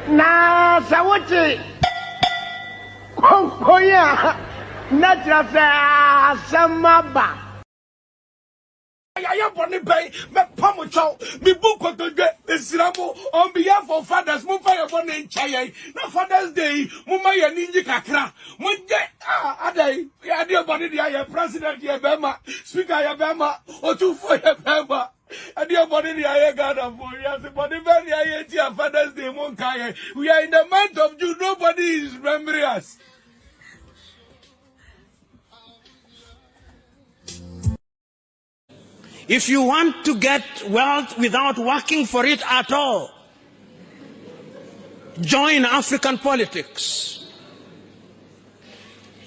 Na sawote konkoya na trasa samaba. I born in Bay, Pamucho, be book to get the Siramo on behalf of fathers, Mufaya born in Chaya, no Father's Day, Mumaya Ninja Kakra, Munja, Ade, Yadia Body, President Yabama, Speaker Yabama, or two for Yabama. And your body, I got a boy, as a body, I ate Father's Day, Monkaya. We are in the month of June, nobody is remembering us. If you want to get wealth without working for it at all, join African politics.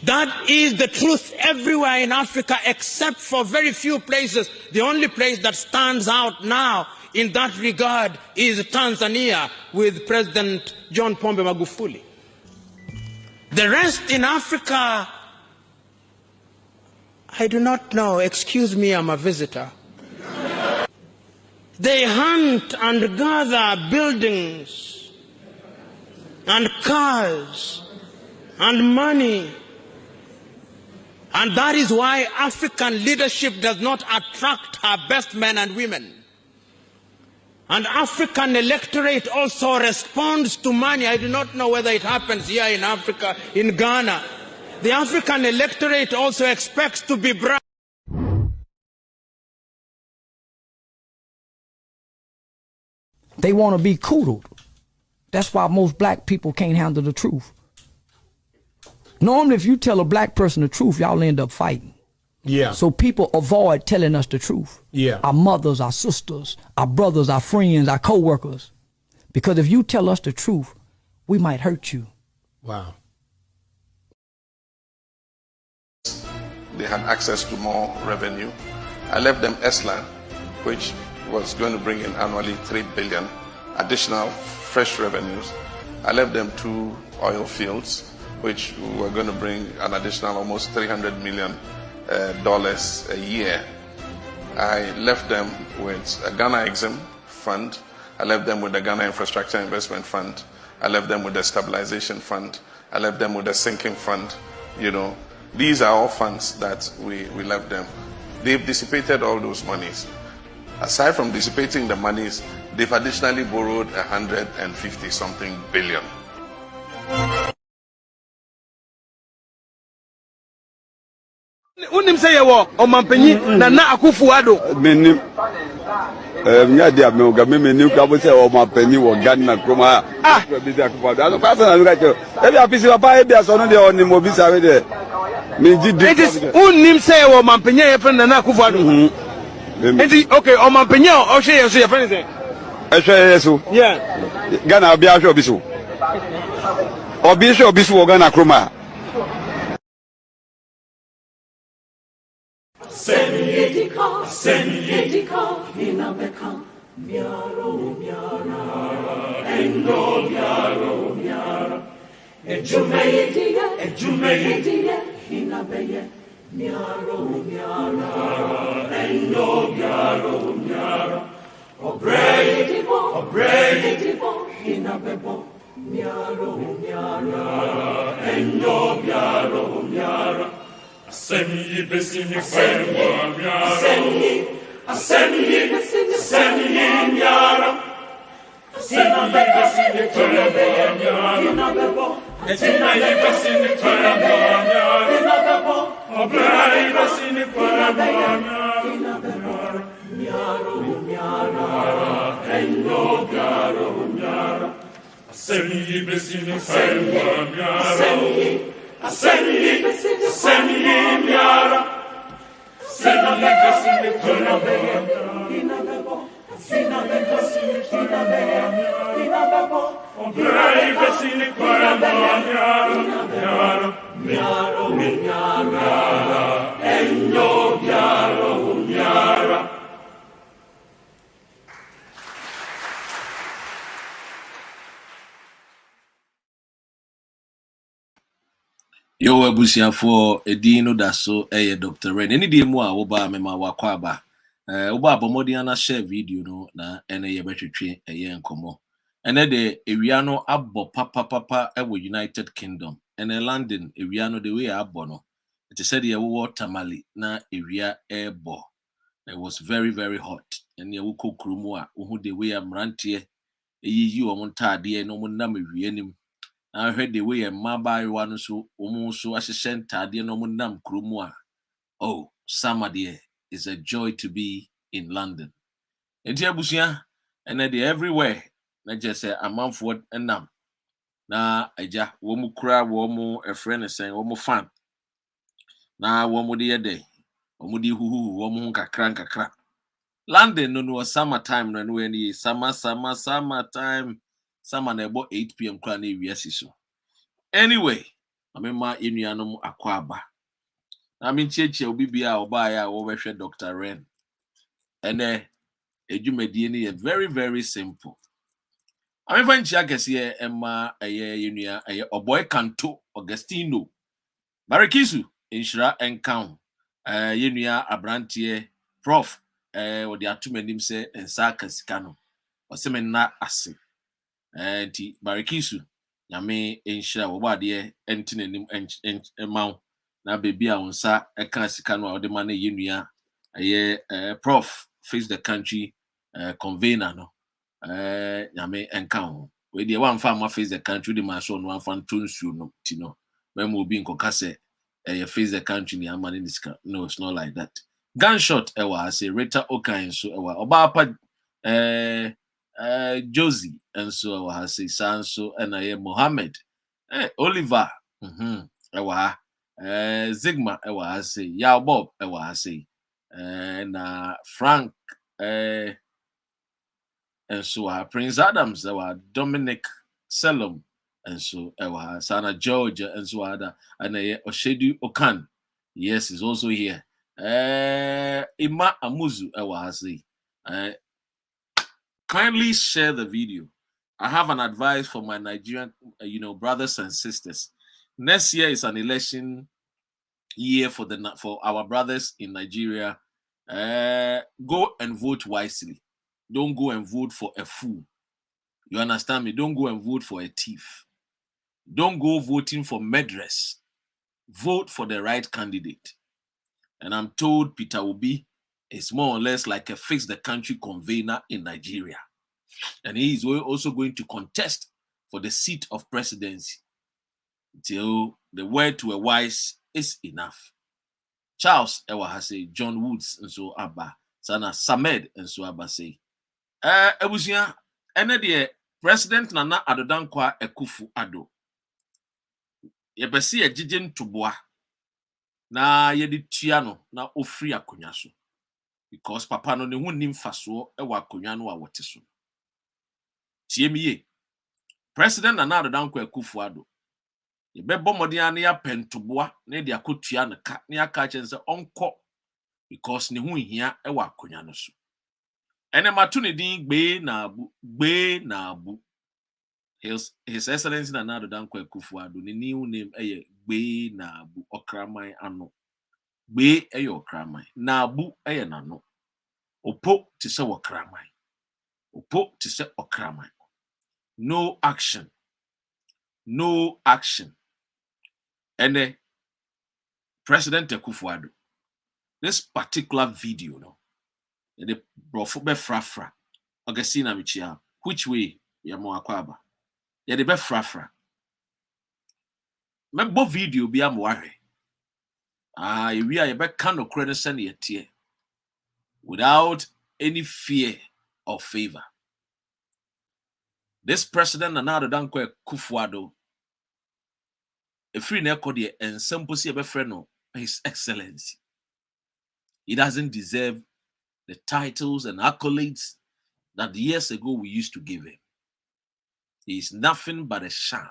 That is the truth everywhere in Africa except for very few places. The only place that stands out now in that regard is Tanzania with President John Pombe Magufuli. The rest in Africa, I do not know. Excuse me, I'm a visitor. They hunt and gather buildings and cars and money. And that is why African leadership does not attract our best men and women. And African electorate also responds to money. I do not know whether it happens here in Africa, in Ghana. The African electorate also expects to be bribed. They want to be coddled. That's why most black people can't handle the truth. Normally, if you tell a black person the truth, y'all end up fighting. Yeah. So people avoid telling us the truth. Yeah. Our mothers, our sisters, our brothers, our friends, our co-workers. Because if you tell us the truth, we might hurt you. Wow. They had access to more revenue. I left them Esland, which was going to bring in annually 3 billion additional fresh revenues. I left them 2 oil fields, which were going to bring an additional almost $300 million a year. I left them with a Ghana Exim Fund. I left them with the Ghana Infrastructure Investment Fund. I left them with the Stabilization Fund. I left them with the Sinking Fund. You know, these are all funds that we left them. They've dissipated all those monies. Aside from dissipating the monies, they've additionally borrowed 150-something billion. Unim say wo omampanyi na akufu ado menim nya dia me oga me menim ka bo say omampanyi wo Ghana kroma bi say akufu ado so pass na ga che e bi apisi papa e bi aso no de onim obi sa we de me ji di unim say wo omampanyi e fe na akufu ado enti okay omampanyi o hwe yeso ye fe say e hwe yeso yeah Ghana obi a hwe obi so obi hwe obi so wo Ghana kroma Sendika, inabeka, miaro, endo, miaro, ejumeyidia, inabeye, miaro, endo, miaro, obreyitibo, inabebo, miaro, endo, miaro, Asemi besini kwewa miara. Asemi besini miara. Asemi besini kwewa miara. Asemi besini kwewa miara. Obrai besini kwewa miara. Miara. Endo miara. Asemi besini kwewa miara. Asemi miara, sina besini kwewa miara, sina besini kwewa miara, obrai besini kwewa miara, miara, endo miara. Yo abusia for edino da so Dr. Ren. Any day mo a wo ba me ma wakwa aba. Wo ba bomodi ana share video no na ene ye betwetwe enkomo. And then the Ewiano Abbo Papa ewo United Kingdom. And then London, Ewiano the way Abbo no. It said the war tamale na Ewia airbo. It was very, very hot. And the Uko Krumua, who the way I'm rantie, you on Tadia, no one number vienim. I heard the way a Mabai one so almost so as a sent Tadia no one num Krumua. Oh, summer dear, it's a joy to be in London. And Busia, and then everywhere. Na just say a month what and nam. Na eja womu kura womu a friend is saying womu fan. Na womu the day. Womu di huhu womu kakra. London no summertime no when the summer time. Summer na about 8 p.m. kura na wiase so. Anyway, amema enuanom akwaba. Na me cheche obi bia oba ya wo hwehwe Dr. Ren. Ene edwumadie ni very very simple. I'm even here Emma Yunia a boy canto Augustino Barakisu Inshra and Count Yunia Abrantie Prof or the atumenim say and Sarkascano or semen not assay and Barakisu Yame Inshra or dear entering and mount now baby on sa a casicano or the money Yunia a prof face the country convener no. Yame encounter. We the one farmer face the country, the man show one fan tunes you no tino. When we be in Kokase, face the country, the man in this no, it's not like that. Gunshot, I say Rita Okain, so Obapa Josie, and so I say Sanso, and I am Mohammed, Oliver, Zigma, I say Yao Bob, I say, and Frank, and so Prince Adams, Dominic Selom, and so Sana Georgia, and so and Oshedu Okan, yes, is also here. Ima Amuzu, kindly share the video. I have an advice for my Nigerian, brothers and sisters. Next year is an election year for our brothers in Nigeria. Go and vote wisely. Don't go and vote for a fool. You understand me? Don't go and vote for a thief. Don't go voting for murderers. Vote for the right candidate. And I'm told Peter Obi is more or less like a fix the country convener in Nigeria. And he is also going to contest for the seat of presidency till the word to a wise is enough. Charles Ewahase, John Woods, and so Abba, Sana Samed, and so Abba say. Ebusia, ene de President Nana Addo Dankwa Ekufu Addo. Yebesi ejije ntoboa na yedi tuano na ofri akonya so. Because papa no ne hu nim faso e wa akonya no a wote so. Tie miye. President Nana Addo Dankwa Ekufu Addo. Yebebo modi an ya pentoboa na de akotua ne ka ne aka chense onko because ne hu hia e wa akonya no so. Ene matuni din Gbee Naabu. His Excellency Nana Addo Dankwa Ekufu Addo. The new name Gbee Naabu Okraman ano. Gbee Okraman. Naabu nano. Opo to say Okraman. Opo to say Okraman. No action. No action. And President Ekufu Addo. This particular video, no. The brofo be frafra. Augustina Michia. Which way? Ya mo akwaba. Ya de be frafra. Me bo video bi amware. We are be kan okre send ye tie. Without any fear or favor. This president Nana Addo Dankwa Ekufu Addo. A free nekodi and simple see be friend no His Excellency. He doesn't deserve the titles and accolades that years ago we used to give him. He is nothing but a sham.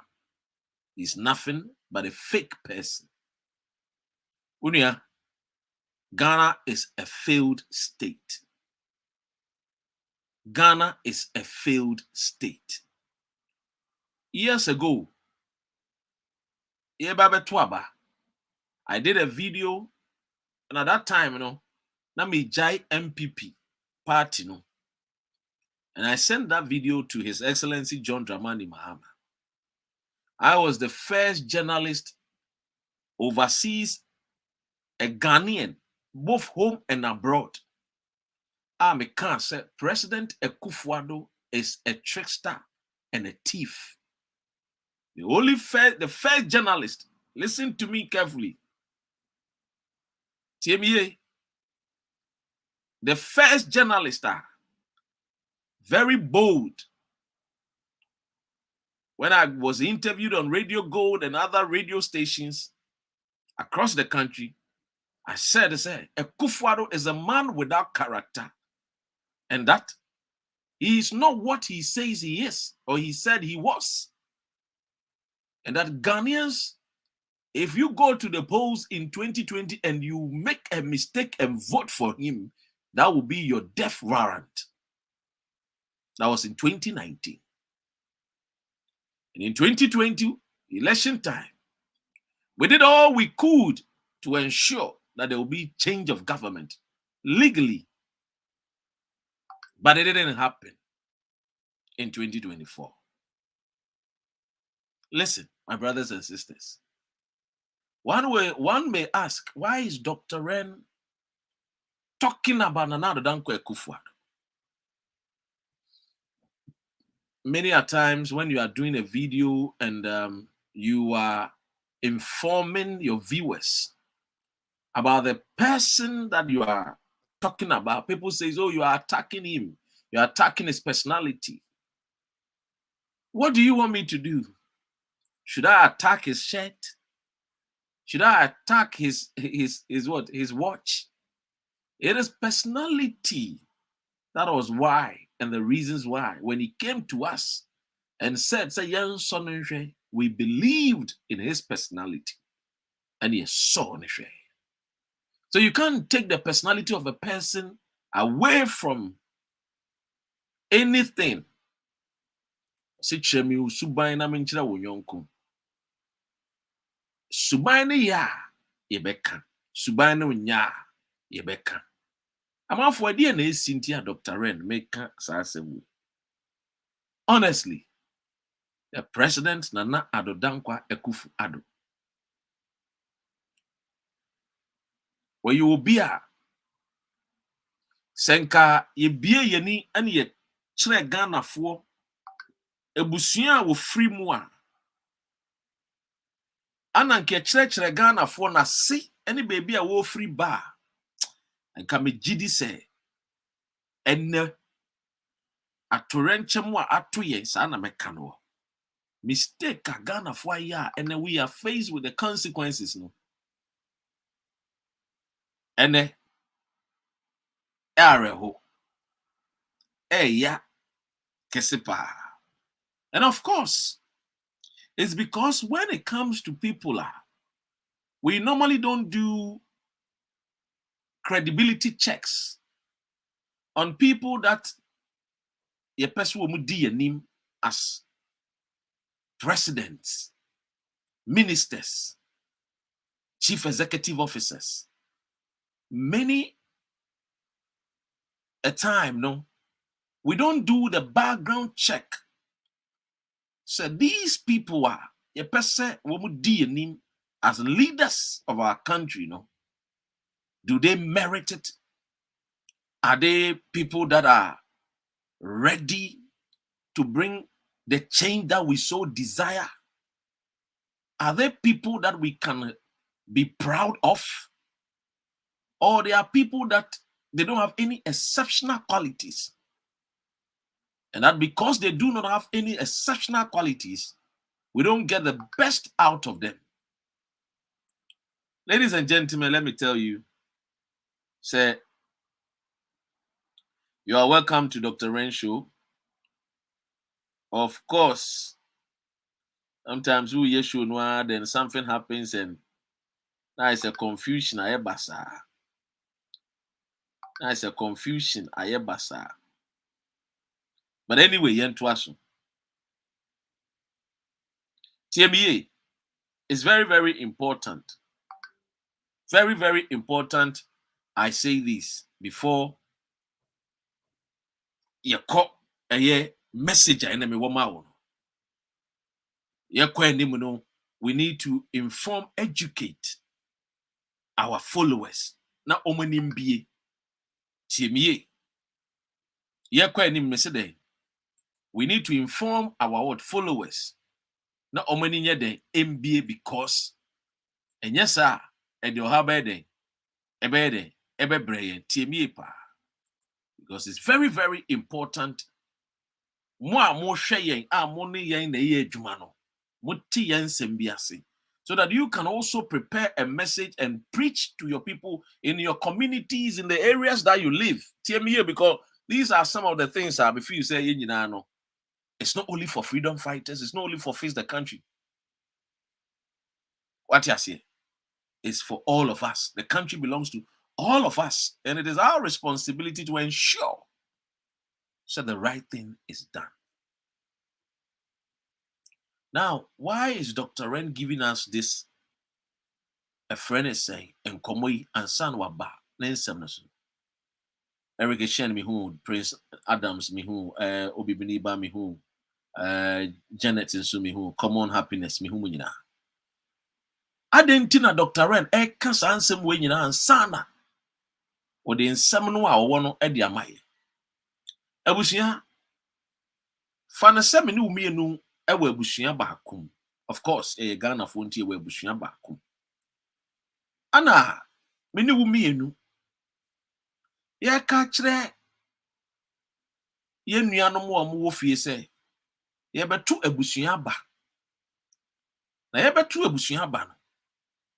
He is nothing but a fake person. Unia, Ghana is a failed state. Ghana is a failed state. Years ago, I did a video, and at that time, na me jai MPP party, And I sent that video to His Excellency John Dramani Mahama. I was the first journalist overseas, a Ghanaian, both home and abroad. I can't say President Akufo-Addo is a trickster and a thief. The first journalist, listen to me carefully. TMA, the first journalist, very bold. When I was interviewed on Radio Gold and other radio stations across the country, I said, Akufo-Addo is a man without character, and that he is not what he says he is, or he said he was. And that Ghanaians, if you go to the polls in 2020 and you make a mistake and vote for him, that will be your death warrant. That was in 2019. And in 2020, election time, we did all we could to ensure that there will be change of government legally. But it didn't happen in 2024. Listen, my brothers and sisters. One may ask, why is Dr. Ren talking about Nana Dankwa Akufo-Addo? Many a times when you are doing a video and you are informing your viewers about the person that you are talking about, people say, oh, you are attacking him. You are attacking his personality. What do you want me to do? Should I attack his shirt? Should I attack his watch? It is personality. That was why, and the reasons why, when he came to us and said, we believed in his personality, and he saw. So you can't take the personality of a person away from anything. Subaini ya yebeka, subaini nya yebeka. I'm for idea na Cynthia Dr. Ren make sasemu. Honestly, the president Nana Addo Dankwa Akufo-Addo, where you will be a senka ye bie yeni and ye chere Ghana for ebusuan wo free mu a ananke chere Ghana for na si any baby a wo free bar and come gidi say enne atorenche mu a atoye sa na meka no mistake a Ghana for ya and we are faced with the consequences no ene areho ya kesepa. And of course, it's because when it comes to people, we normally don't do credibility checks on people that ye person will di name as presidents, ministers, chief executive officers. Many a time, no, we don't do the background check. So these people are a person who di name as leaders of our country, no? Do they merit it? Are they people that are ready to bring the change that we so desire? Are they people that we can be proud of? Or they are people that they don't have any exceptional qualities? And that because they do not have any exceptional qualities, we don't get the best out of them. Ladies and gentlemen, let me tell you, say, you are welcome to Dr. Ren Show. Of course, sometimes we hear show noir, then something happens and now it's a confusion. Now it's a confusion. But anyway, TMA is very, very important. Very, very important. I say this before you call a message I me woma no. We need to inform, educate our followers. Na omanimbi tiemie. We need to inform our followers. Na omaninye den MBA because and yes sir, and your habede ebe tiemie pa. Because it's very, very important. Mo share yen mo ne yen na ye adwuma no. Mo ti yen sembiase. So that you can also prepare a message and preach to your people in your communities, in the areas that you live. TME, because these are some of the things before you say, it's not only for freedom fighters, it's not only for face the country. What you say? It's for all of us. The country belongs to all of us. And it is our responsibility to ensure so the right thing is done. Now, why is Dr. Ren giving us this? A friend is saying, and Komoi and San Waba, Eric Shen me who, Prince Adams me who, Obi Beniba me who, Janet Insu me who, Common Happiness me who munina. I didn't know Dr. Ren, can't answer when you and Sana. Or the inseminal or one of Eddie Amay. Ebusia Fana Seminu me no, Ewe Bushia Bakum. Of course, a Ghana Fonti we Bushia Bakum. Anna, menu me no. Ya kachre ye nuanom a mo fie se ye betu abusua ba na ye betu abusua ba no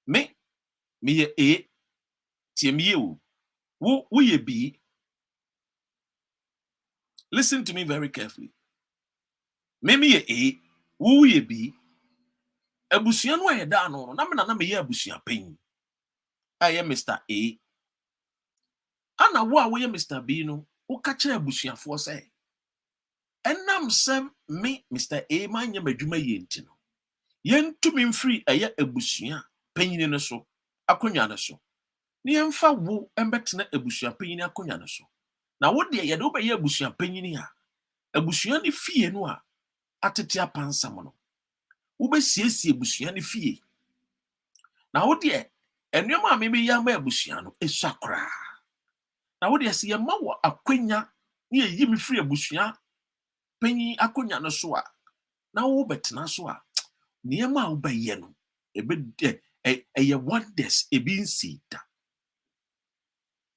me ye tiemie wo ye bi. Listen to me very carefully. Me ye wo ye bi abusua no ye da no na me ye abusua pen aye Mr. A ana wo ye Mr. B no wo ka kire abusuafo se enam sem me Mr. A man ye madwuma ye enti no yentumi mfiri eye abusua panyine no so akonya no so ne yemfa wo embetena abusua panyine akonya no so na wo de ye de obeye abusua panyine a abusua ne fie no a atete apansam no wo be siesie abusua ne fie na wo de enwema me be yama abusua no esakra na wo de se yema wo akonya ne yi me firi abusua panyin akonya no so a na wo betena so a niema wo be ye no eye wonders ebi nsi da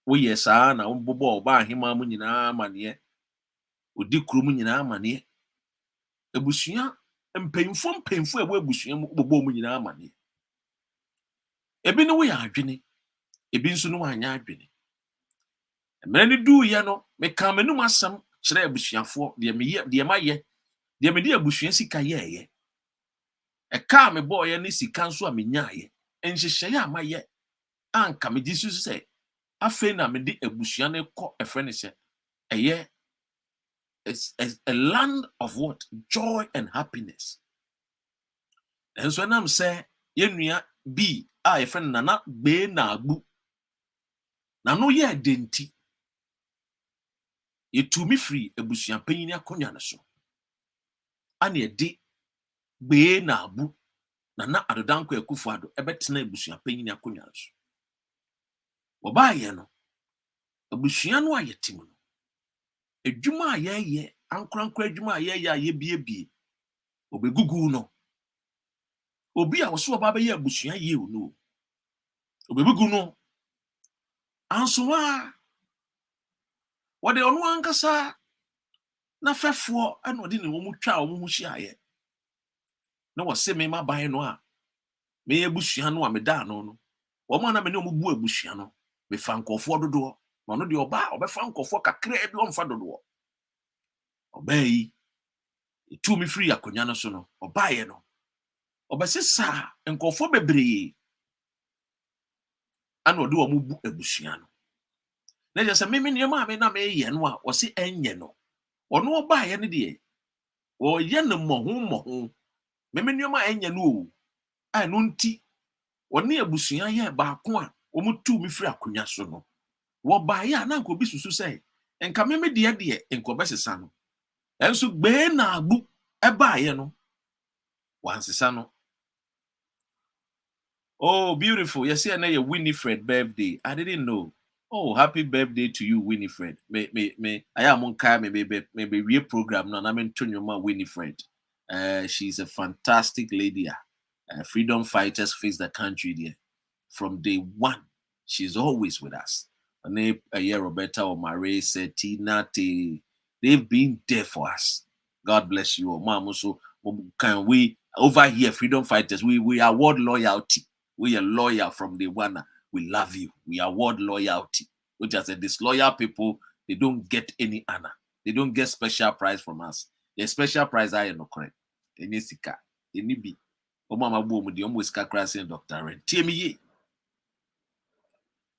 wo yesa na mbobo oba ahema mu nyina amane odi krum nyina amane abusua mpemfo ebu abusua mu bobo mu nyina amane ebi ne wo ya adwene ebi nso no anya adwene emene du ye no me ka menum asam kire abusuafo de maye de me de abusua sika ye e ka me boy ne sika nso a menyaye enhyehye ya maye anka me di susu se afe na me de abusua ne kɔ efre ne se eye is a land of what? Joy and happiness. And so nam say yenua B a efre na Gbee Naabu na no ye denti yetumi free abusua panyin akonya ne so ana ye de Gbee Naabu na Addo danko Akufo-Addo ebetena abusua panyin akonya ne so oba ye no abusua no ayetimu no edwuma ye ankorankora edwuma ye bie obegugu no obi a wo so oba be ye abusua ye no obegugu no ansoa wode ono ankasa na fefo ana ode ne wo mu twa wo mu hia ye na wo se me maban no a me ye abusua no a me da no wo ma na me ne wo bu abusua no me fa nkofo dodo no no de obefa nkofo kakra bi omfa dodo obai etu mi free akonya no so no obaye no obesesa nkofo bebre ana ode wo mu bu abusua no na je se me niam me na me ye no a wo se enye no ono obaye ne de wo ye no moho me niam enye no o a no nti woni abusua ye ba ko a wo mu tu mi free akonya so no wo baye na nko bi susu se enka me de enko besesa no And so Gbee Naabu eba ye no. Wansisa no. Oh, beautiful. You see, I know your Winifred birthday. I didn't know. Oh, happy birthday to you, Winifred. I am on car, maybe real program now. I'm in Tunyoma Winifred. She's a fantastic lady. Freedom fighters face the country there. From day one, she's always with us. And a year Roberta or Marie said, Tina, they've been there for us. God bless you. Mom, so can we over here, freedom fighters, we award loyalty. We are loyal from day one. We love you. We award loyalty. Which I said, disloyal people, they don't get any honor. They don't get special prize from us. The special prize I am not correct. Any sika, any be. O mama boom, the almost crassing doctor. Tell me ye.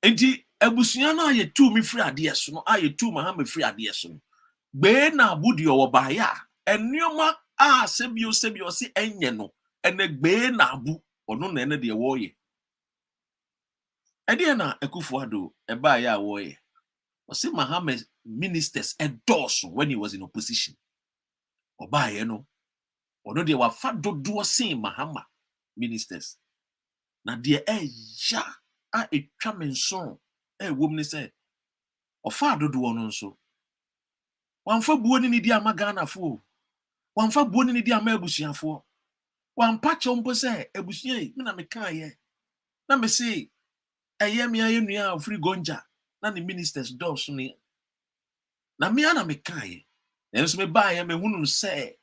Enti ebusuana aye tu mi free ade so no aye tu mahama free ade so no Gbee Naabu di obaya enioma a sebio se enye no ene Gbee Naabu ono na ene de wo ye ede na Akufo-Addo eba ya wo ye o se mahama ministers endorse when he was in opposition obaye no ono de wa fa dodo sen mahama ministers na de eya a etwa menson wom ni say ofa dodo no nso wamfa buo ni di ama Ghana fo wamfa buo ni di ama abusuafo wampa chompo say abusuan yi na me kan ye na me say eye me aye nua free gonja na ni ministers dos ni na me ana me kan ye enso me ba ye me hunu say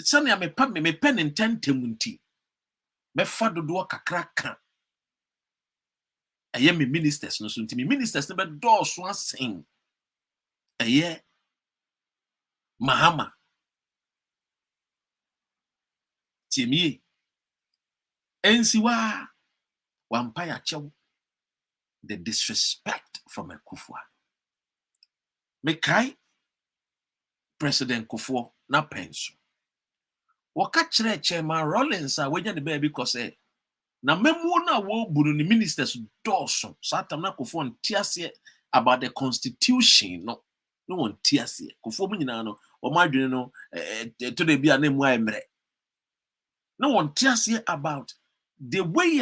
sane me pa me pen intentem nti me fa dodo kakra kan eye me ministers no so nti me ministers ne be dos so asen eye mahama tiemie ensiwa wampa ya chew the disrespect from Akufo-Addo. Mekai President Kufuor na penso. Waka kire Chairman Rollins a wanya ne baby ko say na memu na wo buru ni ministers doso satam na Kufuor ntiase about the constitution no won ntiase Kufuor mu nyina no o madwene no to de bia na mu ayemre no won ntiase about the way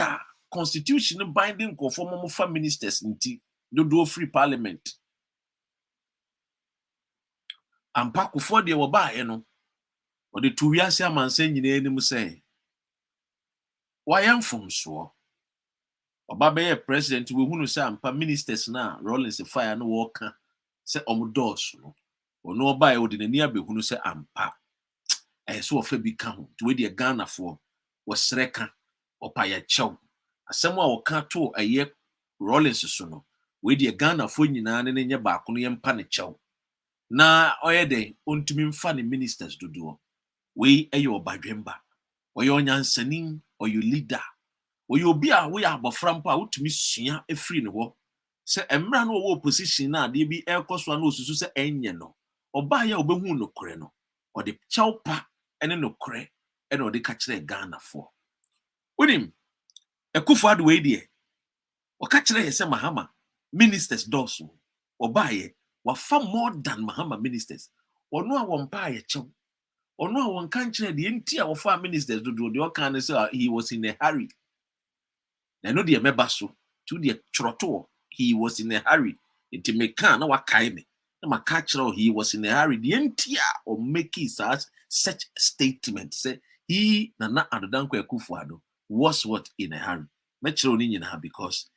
constitution binding Kufuor mo fa ministers nti do free parliament ampa Kufuor de wo baaye no o de tuwiase amanse nyina anim say wayam from so oba be president we hunu say ampa ministers na Rollins fire no work say omdos no ono oba e odi nani abehunu say ampa so ofa bi ka ho to we de Ghana for wo sreka opaya chew asem a wo ka to aye Rollins so no we de Ghana for nyina ne nye ba ko no yempa ne chew na oyede ontumi mfa ne ministers dodo we eyo badwemba oyo onyansanin oyo leader oyo obi a we aboframpa utumi sua efiri ne ho se emra no wo opposition na de bi ekoso na osusu se enye no oba ya obehu no kore no ode chawpa ene no kore ene ode ka kire Ghana for unim Akufo-Addo we die o ka kire se mahama ministers doso oba ye wafa more than mahama ministers ono a wompa ye chew ono a won kan kire de nti a wofa ministers do de o kan say he was in a hurry. Na no de meba so to de chroto he was in a hurry. It me kan na wakai me. Na maka kire he was in a hurry. De nti a o make such statement say he na Addo Akufo-Addo was what in a hurry. Me kire oni nyina because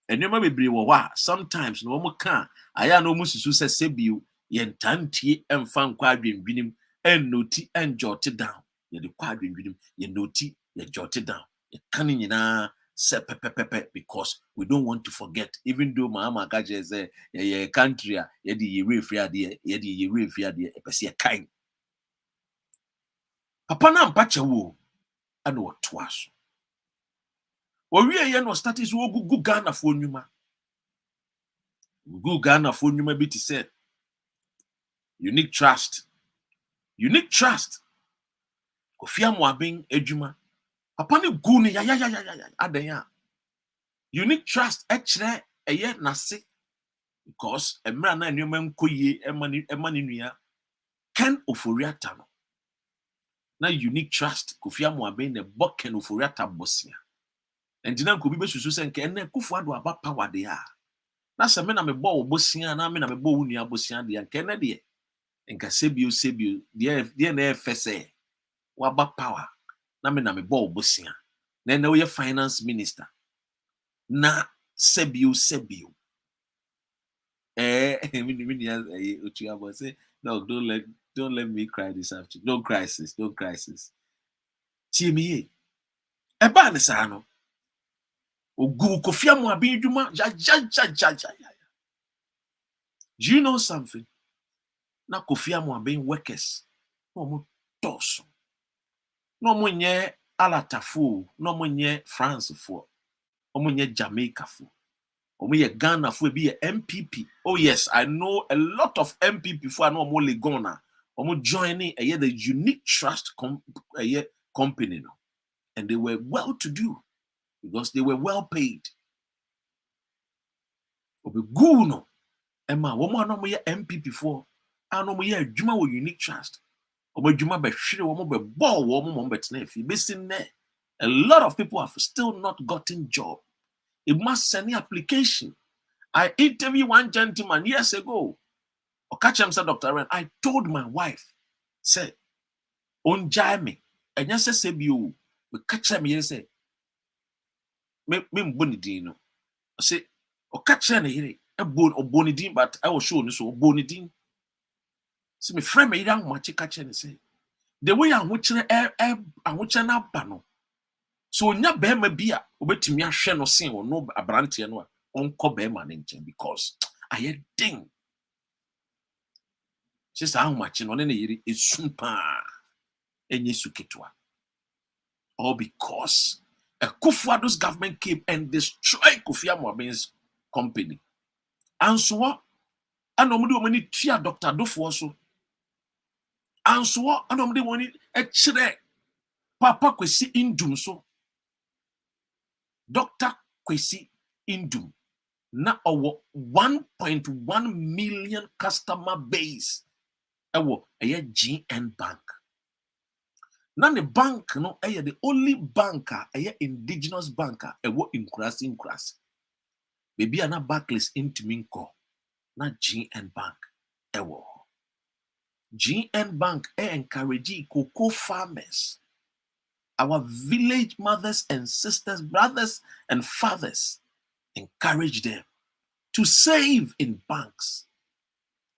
enema bebre wo wa sometimes no mo kan aya no mo susu se sebio ye ntantie emfa nkwa adwendwinim ennoti enjote down ye de kwa adwendwinim ye noti ye jote down ye kan nyina se pepepepe because we don't want to forget even though mama gaje say ye country a ye de ye refri ade ye de ye refri ade e pese ye kan papa na mpache wo ana wo toaso owie ye no status wo gugu Ghana for nyuma gugu Ghana for nyuma bi ti say unique trust Kofi Amoabin edwuma papa ne gu ne ya adan unique trust ekire eye nase because emra na enwema nkoyie emani nua Ken Oforiata no. Na unique trust Kofi Amoaben ne bo Ken Oforiata bosia. And dinam could be susu senke ene Kufuado aba power de a. Na se me na me bo bosia na me na me bo unia bosia de anke ne de. Enka sebio de na efese waba power na me bo bosia. Na na we finance minister. Na sebio. Say, no, don't let me cry this afternoon. Don't crisis. Chimi eba ne sa no. Ogu Kofi Amoaben dwuma ja. Do you know something? Na Kofi Amoaben workers no mo toso. No mo nye Alatafo, no mo nye France fo. No mo nye Jamaica fo. Omo Ghana for be a MPP. Oh yes, I know a lot of MPP for no more Ghana. Omo joining the unique trust company no. And they were well to do because they were well paid. Obi good no. Emma, woman no more MPP for. I no more adwuma wo unique trust. Omo adwuma be hwere wo mo be ball wo mo betena fi. Be sin there. A lot of people have still not gotten job. It must send an application. I interviewed one gentleman years ago. Okachem said, Dr. Ren, I told my wife, say, on Jaime, and yes, I said, you, but catch me, say, me bonidino. I say, Okachem, a bone or bonidin, but I was sure so bonidin. See me friend me young much catch and say, the way I'm watching I'm watching up panel. So nya be ma bia obetimi ahwe no sen wo no abrante no onko be ma ne nchen because I ding. Sister how much no ne yiri esumpa enye suketwa. All because a Kufuado's government came and destroyed Kofi Amoaben's company. And so what? And nobody want to Dr. Dofo also. And so what? And nobody want a chire Papa Kwesi Indum so. Dr. Kwesi Indum. Na our 1.1 million customer base. Ewo a GN Bank. Na the bank no the only banker indigenous banker ewo in Kurasi. Baby ana Barclays into Minko. Na GN Bank ewo. GN Bank encourage cocoa farmers. Our village mothers and sisters, brothers and fathers, encourage them to save in banks.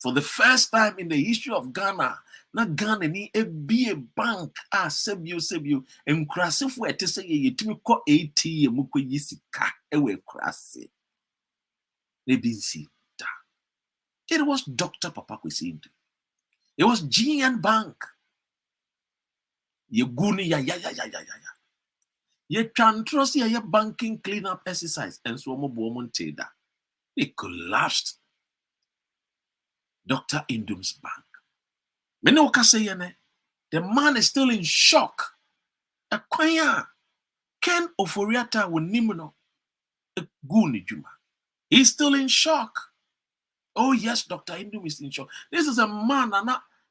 For the first time in the history of Ghana, na Ghana ni be a bank sebio and krasi for it say ye timi ko ATM mu ko yisika ewe krasi. It was Dr. Papa Kwesi. It was GN Bank. Ye guni ya. Ye trust ya banking cleanup exercise and so mo bo montada. It collapsed. Dr. Indum's bank. The man is still in shock. Ken Oforiata will nimno a guni juma. He's still in shock. Oh yes, Dr. Indum is in shock. This is a man and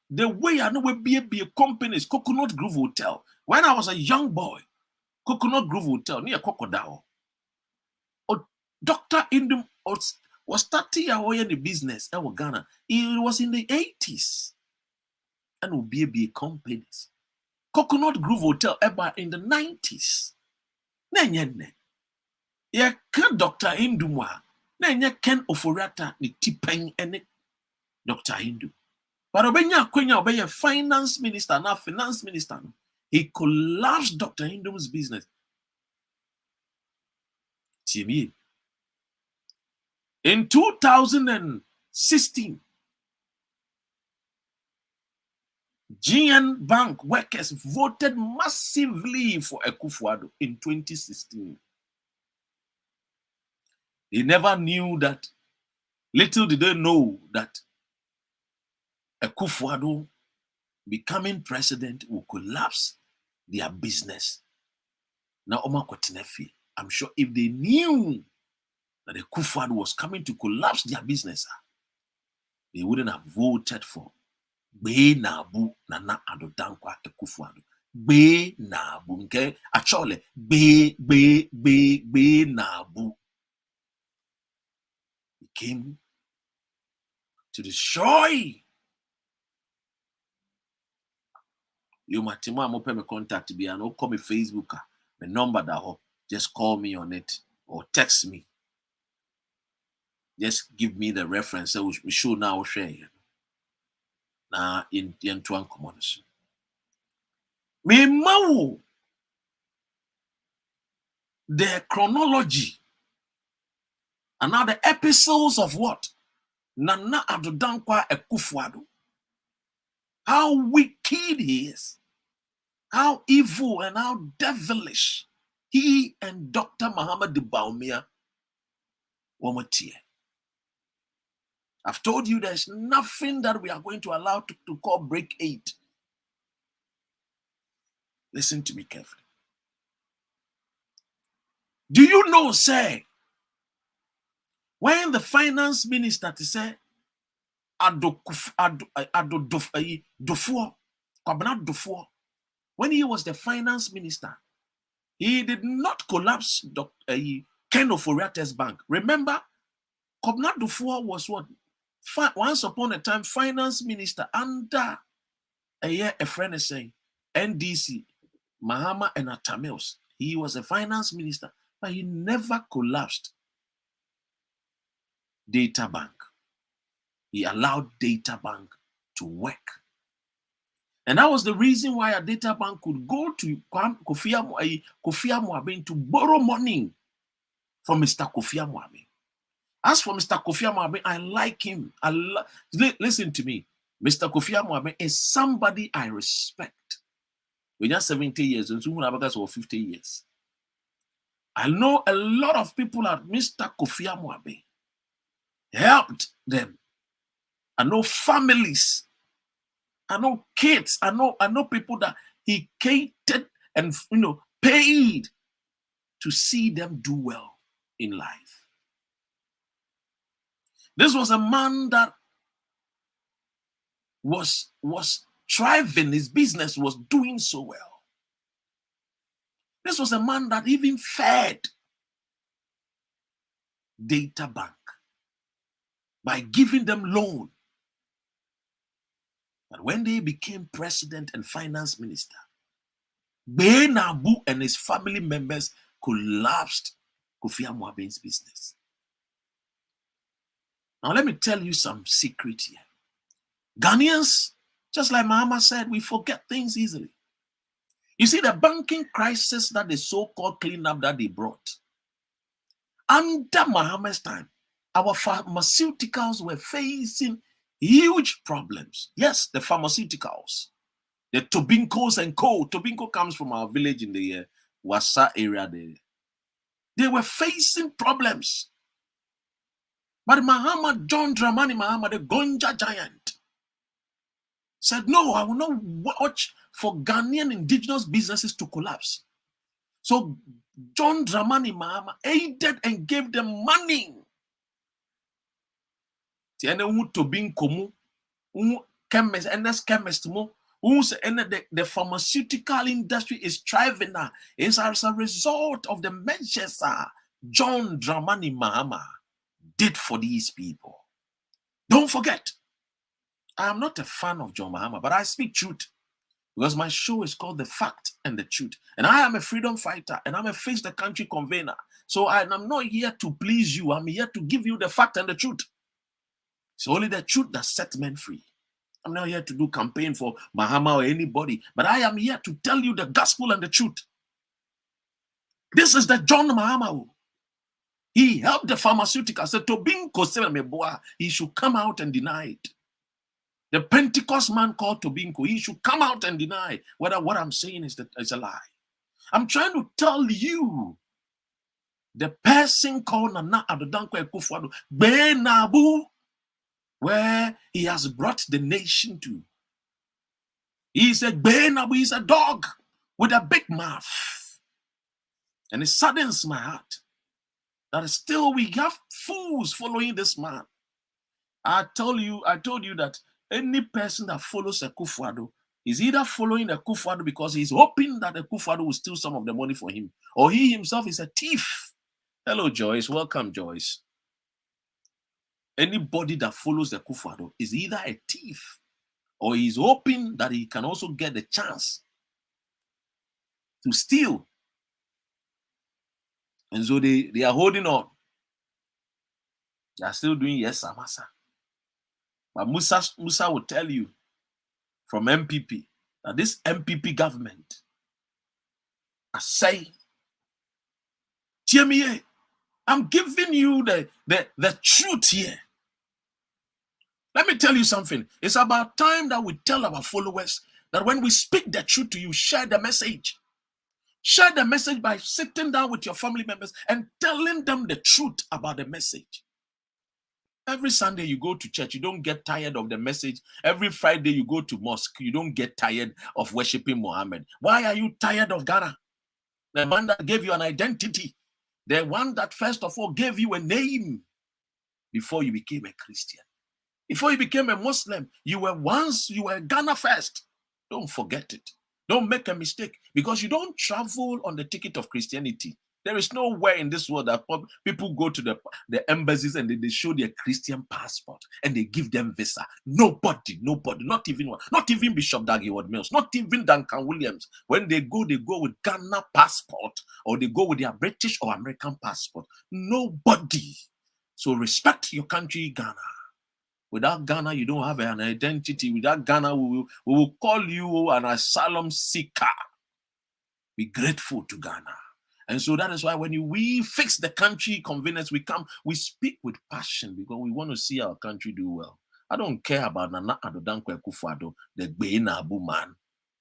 the way I know we be a company's Coconut Grove Hotel. When I was a young boy, Coconut Grove Hotel near Crocodile. Oh, Dr. Indum was 30 years in the business in Ghana. It was in the 80s. And will be a companies. Coconut Grove Hotel ever in the 90s. Nenye. Ye can Dr. Indumwa. Nenye Ken Oforiata ni tipeng ene Dr. Indum. But obenya kwenya obeye finance minister na finance minister. He collapsed Dr. Indum's business. Timmy. In 2016, GN Bank workers voted massively for Kufuado in 2016. They never knew that, little did they know that Kufuado becoming president will collapse their business. Now, I'm sure if they knew that Kufuado was coming to collapse their business, they wouldn't have voted for Gbee Naabu Nana Addo Dankwa Akufo-Addo. Gbee Naabu. Okay? Actually, Gbee Naabu. He came to destroy. You might open my contact be and call me Facebook. My number that just call me on it or text me. Just give me the reference. So we should now share. Now in the Antoine Commons. Me mau the chronology and now the episodes of what? Nana Addo Dankwa Akufo-Addo. How wicked he is. How evil and how devilish he and Dr. Muhammad Baumia Womotie. I've told you there's nothing that we are going to allow to call break 8. Listen to me carefully. Do you know, say, when the finance minister to say Addo Dofuo, when he was the finance minister, he did not collapse Ken Oforiate's bank. Remember, Kwabena Dofuo was what? Once upon a time, finance minister under a friend is saying NDC, Mahama and Atamils. He was a finance minister, but he never collapsed Data Bank. He allowed Data Bank to work. And that was the reason why a Data Bank could go to Kofi Amoabe to borrow money from Mr. Kofi Amoabe. As for Mr. Kofi Amoabe, I like him. Listen to me. Mr. Kofi Amoabe is somebody I respect. We're just 70 years, and soon or 50 years. I know a lot of people at Mr. Kofi Amoabe helped them. I know families. I know kids. I know people that he catered and paid to see them do well in life. This was a man that was thriving. His business was doing so well. This was a man that even fed Data Bank by giving them loan. But when they became president and finance minister, Gbee Naabu and his family members collapsed Kofi Amoabe's business. Now let me tell you some secret here. Ghanaians, just like Mahama said, we forget things easily. You see, the banking crisis that the so-called cleanup that they brought, under Mahama's time, our pharmaceuticals were facing huge problems. Yes, the pharmaceuticals, the Tobinkos and Co. Tobinko comes from our village in the Wassa area there. They were facing problems. But Mahama, John Dramani Mahama, the Gonja giant, said, no, I will not watch for Ghanaian indigenous businesses to collapse. So John Dramani Mahama aided and gave them money. The pharmaceutical industry is thriving now. It's as a result of the measures John Dramani Mahama did for these people. Don't forget, I am not a fan of John Mahama, but I speak truth because my show is called The Fact and the Truth. And I am a freedom fighter and I'm a Face the Country convener. So I'm not here to please you. I'm here to give you the fact and the truth. It's only the truth that sets men free. I'm not here to do campaign for Mahama or anybody, but I am here to tell you the gospel and the truth. This is the John Mahama. He helped the pharmaceuticals. So Tobinko, he should come out and deny it. The Pentecost man called Tobinko, he should come out and deny whether what I'm saying is a lie. I'm trying to tell you, the person called Nana Addo Dankwa Akufo-Addo, Gbee Naabu, where he has brought the nation to. He said, Gbee Naabu is a dog with a big mouth. And it saddens my heart that still we have fools following this man. I told you that Any person that follows a Akufo-Addo is either following a Akufo-Addo because he's hoping that a Akufo-Addo will steal some of the money for him, or he himself is a thief. Hello, Joyce. Welcome, Joyce. Anybody that follows the Akufo-Addo is either a thief or he's hoping that he can also get the chance to steal. And so they are holding on. They are still doing yes, sir, massa. But Musa will tell you from MPP that this MPP government are saying, TME, I'm giving you the truth here. Let me tell you something. It's about time that we tell our followers that when we speak the truth to you, share the message. Share the message by sitting down with your family members and telling them the truth about the message. Every Sunday you go to church, you don't get tired of the message. Every Friday you go to mosque, you don't get tired of worshiping Muhammad. Why are you tired of Ghana? The man that gave you an identity. The one that first of all gave you a name before you became a Christian. Before you became a Muslim, you were Ghana first. Don't forget it. Don't make a mistake, because you don't travel on the ticket of Christianity. There is nowhere in this world that people go to the embassies and they show their Christian passport and they give them visa. Nobody, not even Bishop Dag Heward-Mills, not even Duncan Williams. When they go with Ghana passport, or they go with their British or American passport. Nobody. So respect your country, Ghana. Without Ghana, you don't have an identity. Without Ghana, we will call you an asylum seeker. Be grateful to Ghana. And so that is why when we fix the country convenience, we speak with passion, because we want to see our country do well. I don't care about Nana Addo Dankwa Akufo-Addo, the Gbee Naabu man,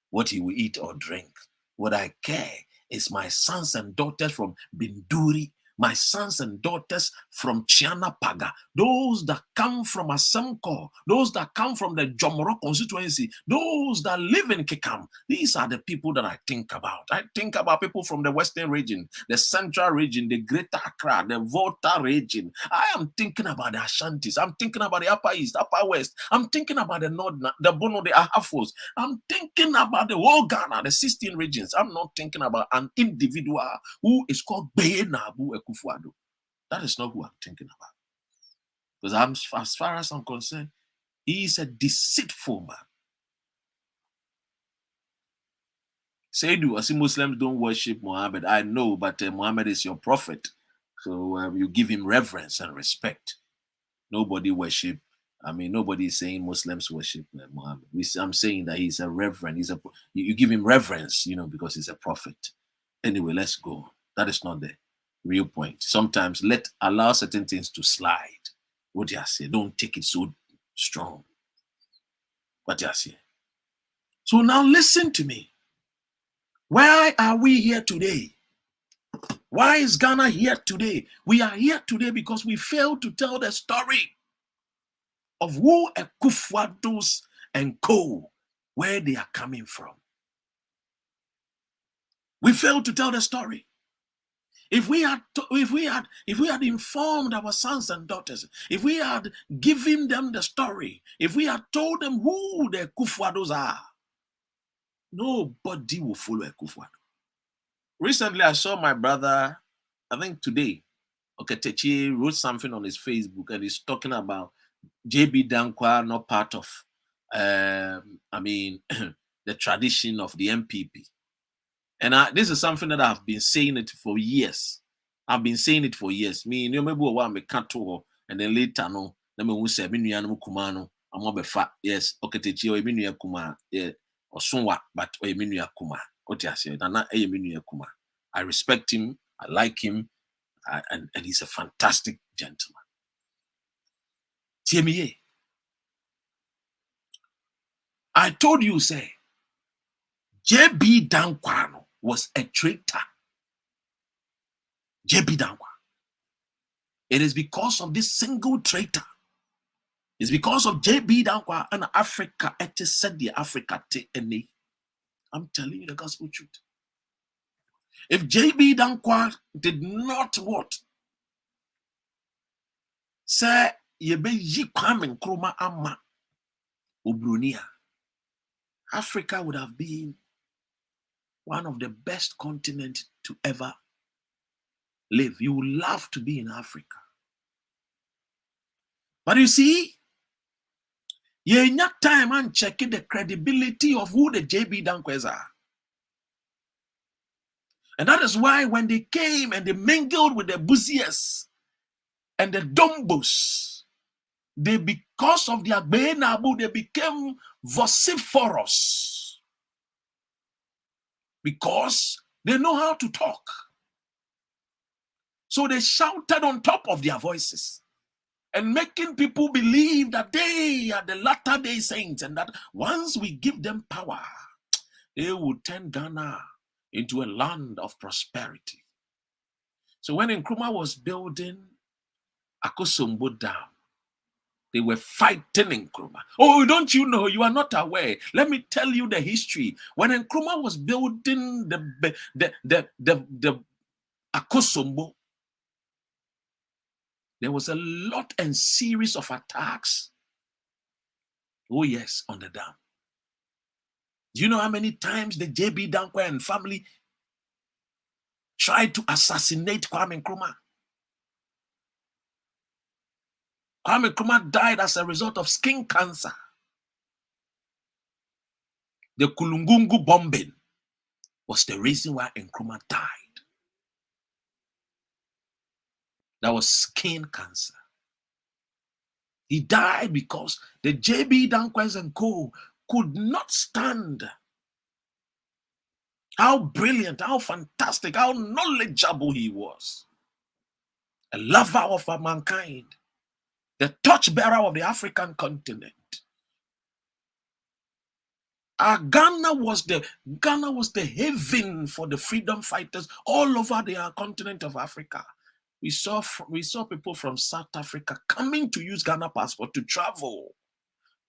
what he will eat or drink. What I care is my sons and daughters from Binduri, my sons and daughters from Chiana Paga, those that come from Asemko, those that come from the Jomoro constituency, those that live in Kikam. These are the people that I think about. I think about people from the Western region, the Central region, the Greater Accra, the Volta region. I am thinking about the Ashantis. I'm thinking about the Upper East, Upper West. I'm thinking about the North, the Bono, the Ahafos. I'm thinking about the whole Ghana, the 16 regions. I'm not thinking about an individual who is called Gbee Naabu Akufo-Addo. That is not who I'm thinking about. Because as far as I'm concerned, he is a deceitful man. Saidu, I see Muslims don't worship Muhammad. I know, but Muhammad is your prophet. So you give him reverence and respect. Nobody worship. Nobody is saying Muslims worship Muhammad. I'm saying that he's a reverend. You give him reverence, because he's a prophet. Anyway, let's go. That is not the real point. Sometimes allow certain things to slide. What you say? Don't take it so strong. What you say? So now listen to me. Why are we here today? Why is Ghana here today? We are here today because we failed to tell the story of who Akufo-Addos and co, where they are coming from. We failed to tell the story. If we had informed our sons and daughters, if we had given them the story, if we had told them who the Akufo-Addos are, nobody will follow Akufo-Addo. Recently, I saw my brother, I think today, Oketechi wrote something on his Facebook, and he's talking about JB Dankwa not part of, the tradition of the MPP. And this is something that I've been saying it for years. I've been saying it for years. Me, maybe I'm a cantor, and then later, no, let me say, Kumano, I'm a fat, yes, Oketechi, or Eminia Kuma, or Sunwa, but or Eminia Kuma. I respect him, I like him, and he's a fantastic gentleman. TME. I told you, say, JB Dankwa was a traitor. JB Dankwa. It is because of this single traitor. It's because of JB Dankwa and Africa. It is said the Africa TNA. I'm telling you the gospel truth. If JB Dankwa did not what? Say, ye be yi Kwame Nkrumah ama. Obrunia, Africa would have been one of the best continents to ever live. You would love to be in Africa. But you see, you ain't got time and checking the credibility of who the JB Dankwes are. And that is why when they came and they mingled with the Buziers and the Dombos, they, because of their Gbee Naabu, they became vociferous. Because they know how to talk. So they shouted on top of their voices and making people believe that they are the latter-day saints and that once we give them power, they will turn Ghana into a land of prosperity. So when Nkrumah was building Akosombo Dam, they were fighting Nkrumah. Oh, don't you know? You are not aware. Let me tell you the history. When Nkrumah was building the Akosombo, there was a lot and series of attacks. Oh yes, on the dam. Do you know how many times the JB Dankwa and family tried to assassinate Kwame Nkrumah? Kwame Nkrumah died as a result of skin cancer. The Kulungungu bombing was the reason why Nkrumah died. That was skin cancer. He died because the JB Dankwas and co could not stand how brilliant, how fantastic, how knowledgeable he was. A lover of mankind, the torchbearer of the African continent. Ghana was the haven for the freedom fighters all over the continent of Africa. We saw people from South Africa coming to use Ghana passport to travel.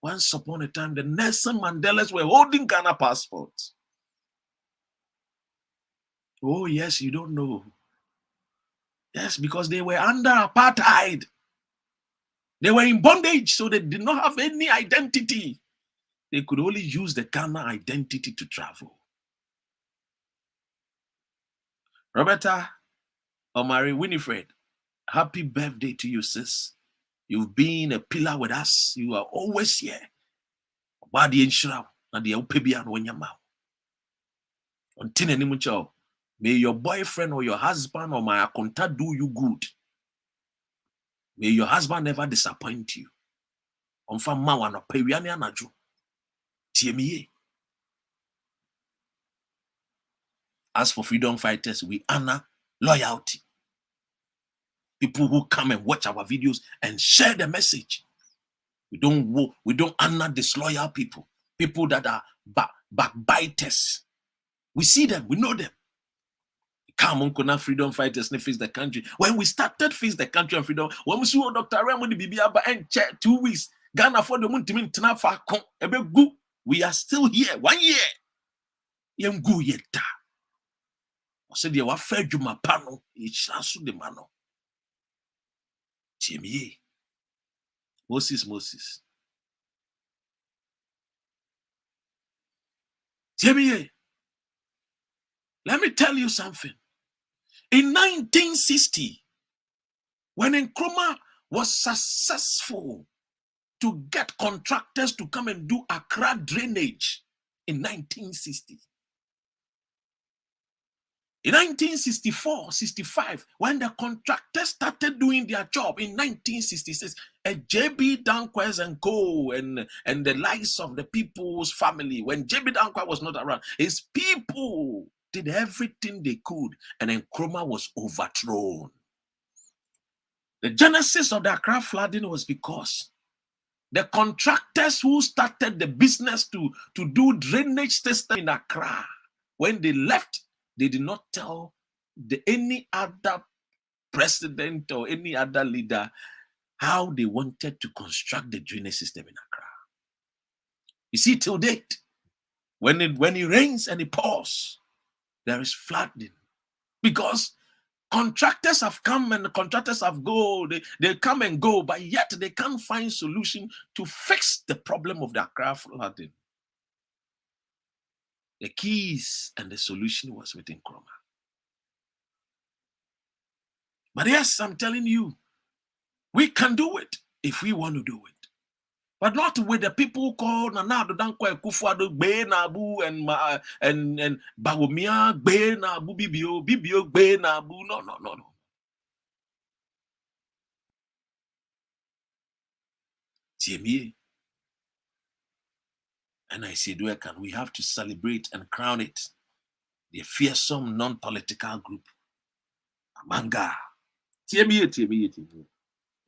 Once upon a time, the Nelson Mandelas were holding Ghana passports. Oh yes, you don't know. Yes, because they were under apartheid. They were in bondage, so they did not have any identity. They could only use the Ghana identity to travel. Roberta Omari Winifred, happy birthday to you, sis. You've been a pillar with us. You are always here. May your boyfriend or your husband or my akonta do you good. May your husband never disappoint you. As for freedom fighters, we honor loyalty. People who come and watch our videos and share the message. We don't honor disloyal people. People that are backbiters. We see them, we know them. Come on, freedom fighters and face the country. When we started face the country and freedom, when we saw Dr. Raymond Bibiaba and 2 weeks, Ghana for the Muntimin Tanafa, we are still here 1 year. Yemgu yeta. Said you were fed you my panel, it's also the mano. Timmy. Moses. Timmy. Let me tell you something. In 1960, when Nkrumah was successful to get contractors to come and do Accra drainage in 1960. In 1964, 65, when the contractors started doing their job in 1966, a JB Dankwes and co and the likes of the people's family, when JB Dankwa was not around, his people did everything they could, and then Nkrumah was overthrown. The genesis of the Accra flooding was because the contractors who started the business to do drainage system in Accra, when they left, they did not tell any other president or any other leader how they wanted to construct the drainage system in Accra. You see, till date, when it rains and it pours, there is flooding because Contractors have come and contractors have go. They come and go, but yet they can't find solution to fix the problem of the Accra flooding. The keys and the solution was within Nkrumah. But yes, I'm telling you, we can do it if we want to do it. But not with the people called Nana Addo Akufo-Addo, Gbee Naabu, and Bawumia, Gbee Naabu, Bibio, Gbee Naabu. No. TMA. And I said, where can we have to celebrate and crown it? The fearsome non-political group. Amanga. TMA. You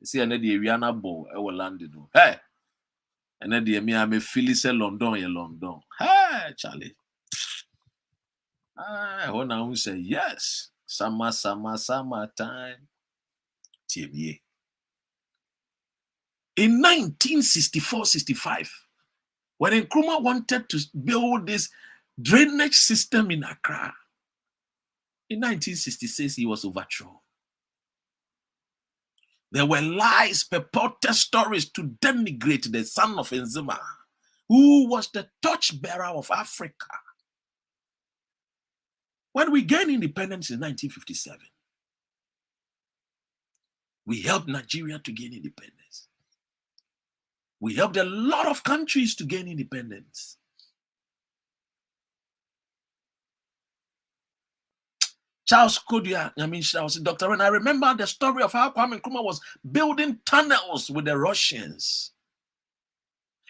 see, and the Rihanna Bo, I will land it. Hey! And then the me feel say London. Hey, Charlie. When I will say yes. Summer time. TMA. In 1964-65, when Nkrumah wanted to build this drainage system in Accra, in 1966, he was overthrown. There were lies, purported stories to denigrate the son of Nzima, who was the torchbearer of Africa. When we gained independence in 1957, we helped Nigeria to gain independence. We helped a lot of countries to gain independence. Charles Kodia, Dr. Ren, I remember the story of how Kwame Nkrumah was building tunnels with the Russians.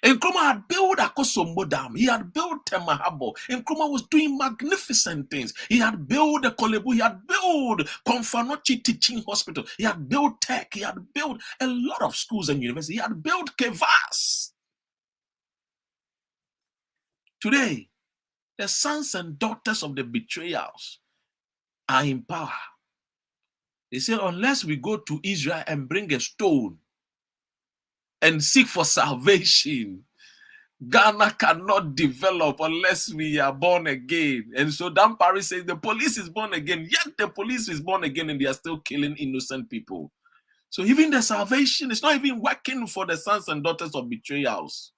Nkrumah had built Akosombo Dam. He had built Temahabo. Nkrumah was doing magnificent things. He had built the Kolebu. He had built Konfanochi Teaching Hospital. He had built tech. He had built a lot of schools and universities. He had built Kevas. Today, the sons and daughters of the betrayals are in power. They say, unless we go to Israel and bring a stone and seek for salvation, Ghana cannot develop unless we are born again. And so Dan Paris says the police is born again, yet the police is born again and they are still killing innocent people. So even the salvation is not even working for the sons and daughters of betrayals.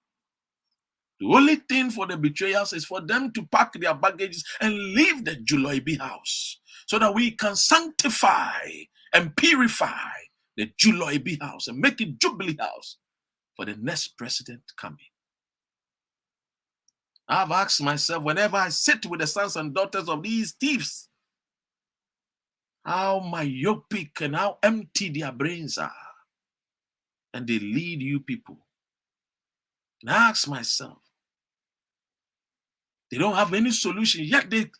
The only thing for the betrayals is for them to pack their baggages and leave the Juloibi house so that we can sanctify and purify the Juloibi house and make it Jubilee house for the next president coming. I've asked myself, whenever I sit with the sons and daughters of these thieves, how myopic and how empty their brains are. And they lead you people. And I ask myself, they don't have any solution, yet they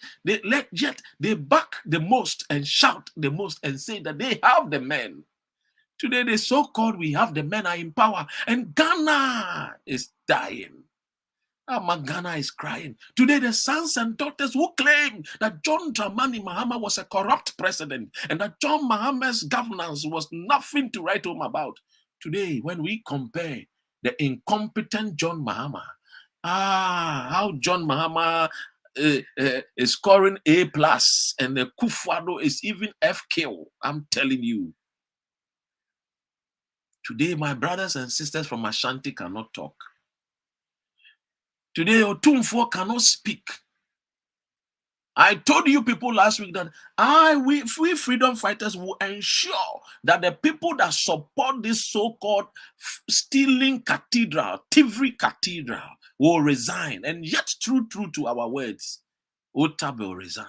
back the most and shout the most and say that they have the men. Today, the so-called we have the men are in power, and Ghana is dying. Ghana is crying. Today, the sons and daughters who claim that John Dramani Mahama was a corrupt president and that John Mahama's governance was nothing to write home about. Today, when we compare the incompetent John Mahama, how John Mahama is scoring A+, and the Akufo-Addo is even FK. I'm telling you. Today, my brothers and sisters from Ashanti cannot talk. Today, Otumfuo cannot speak. I told you people last week that we freedom fighters will ensure that the people that support this so-called stealing cathedral, thievery cathedral, will resign. And yet, true to our words, Otabil resigned.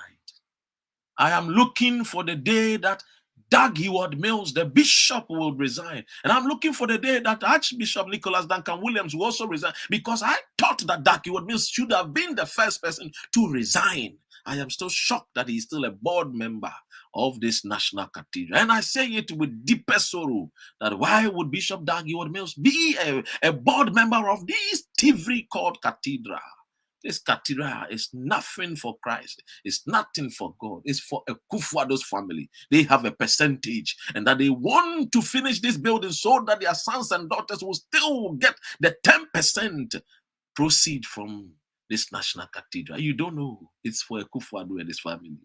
I am looking for the day that Dag Heward-Mills, the bishop, will resign. And I'm looking for the day that Archbishop Nicholas Duncan Williams will also resign, because I thought that Dag Heward-Mills should have been the first person to resign. I am still shocked that he's still a board member of this national cathedral. And I say it with deepest sorrow, that why would Bishop Dag Heward-Mills be a board member of this thievery called cathedral? This cathedral is nothing for Christ. It's nothing for God. It's for Akufo-Addo's family. They have a percentage, and that they want to finish this building so that their sons and daughters will still get the 10% proceed from this national cathedral. You don't know. It's for Akufo-Addo and his family.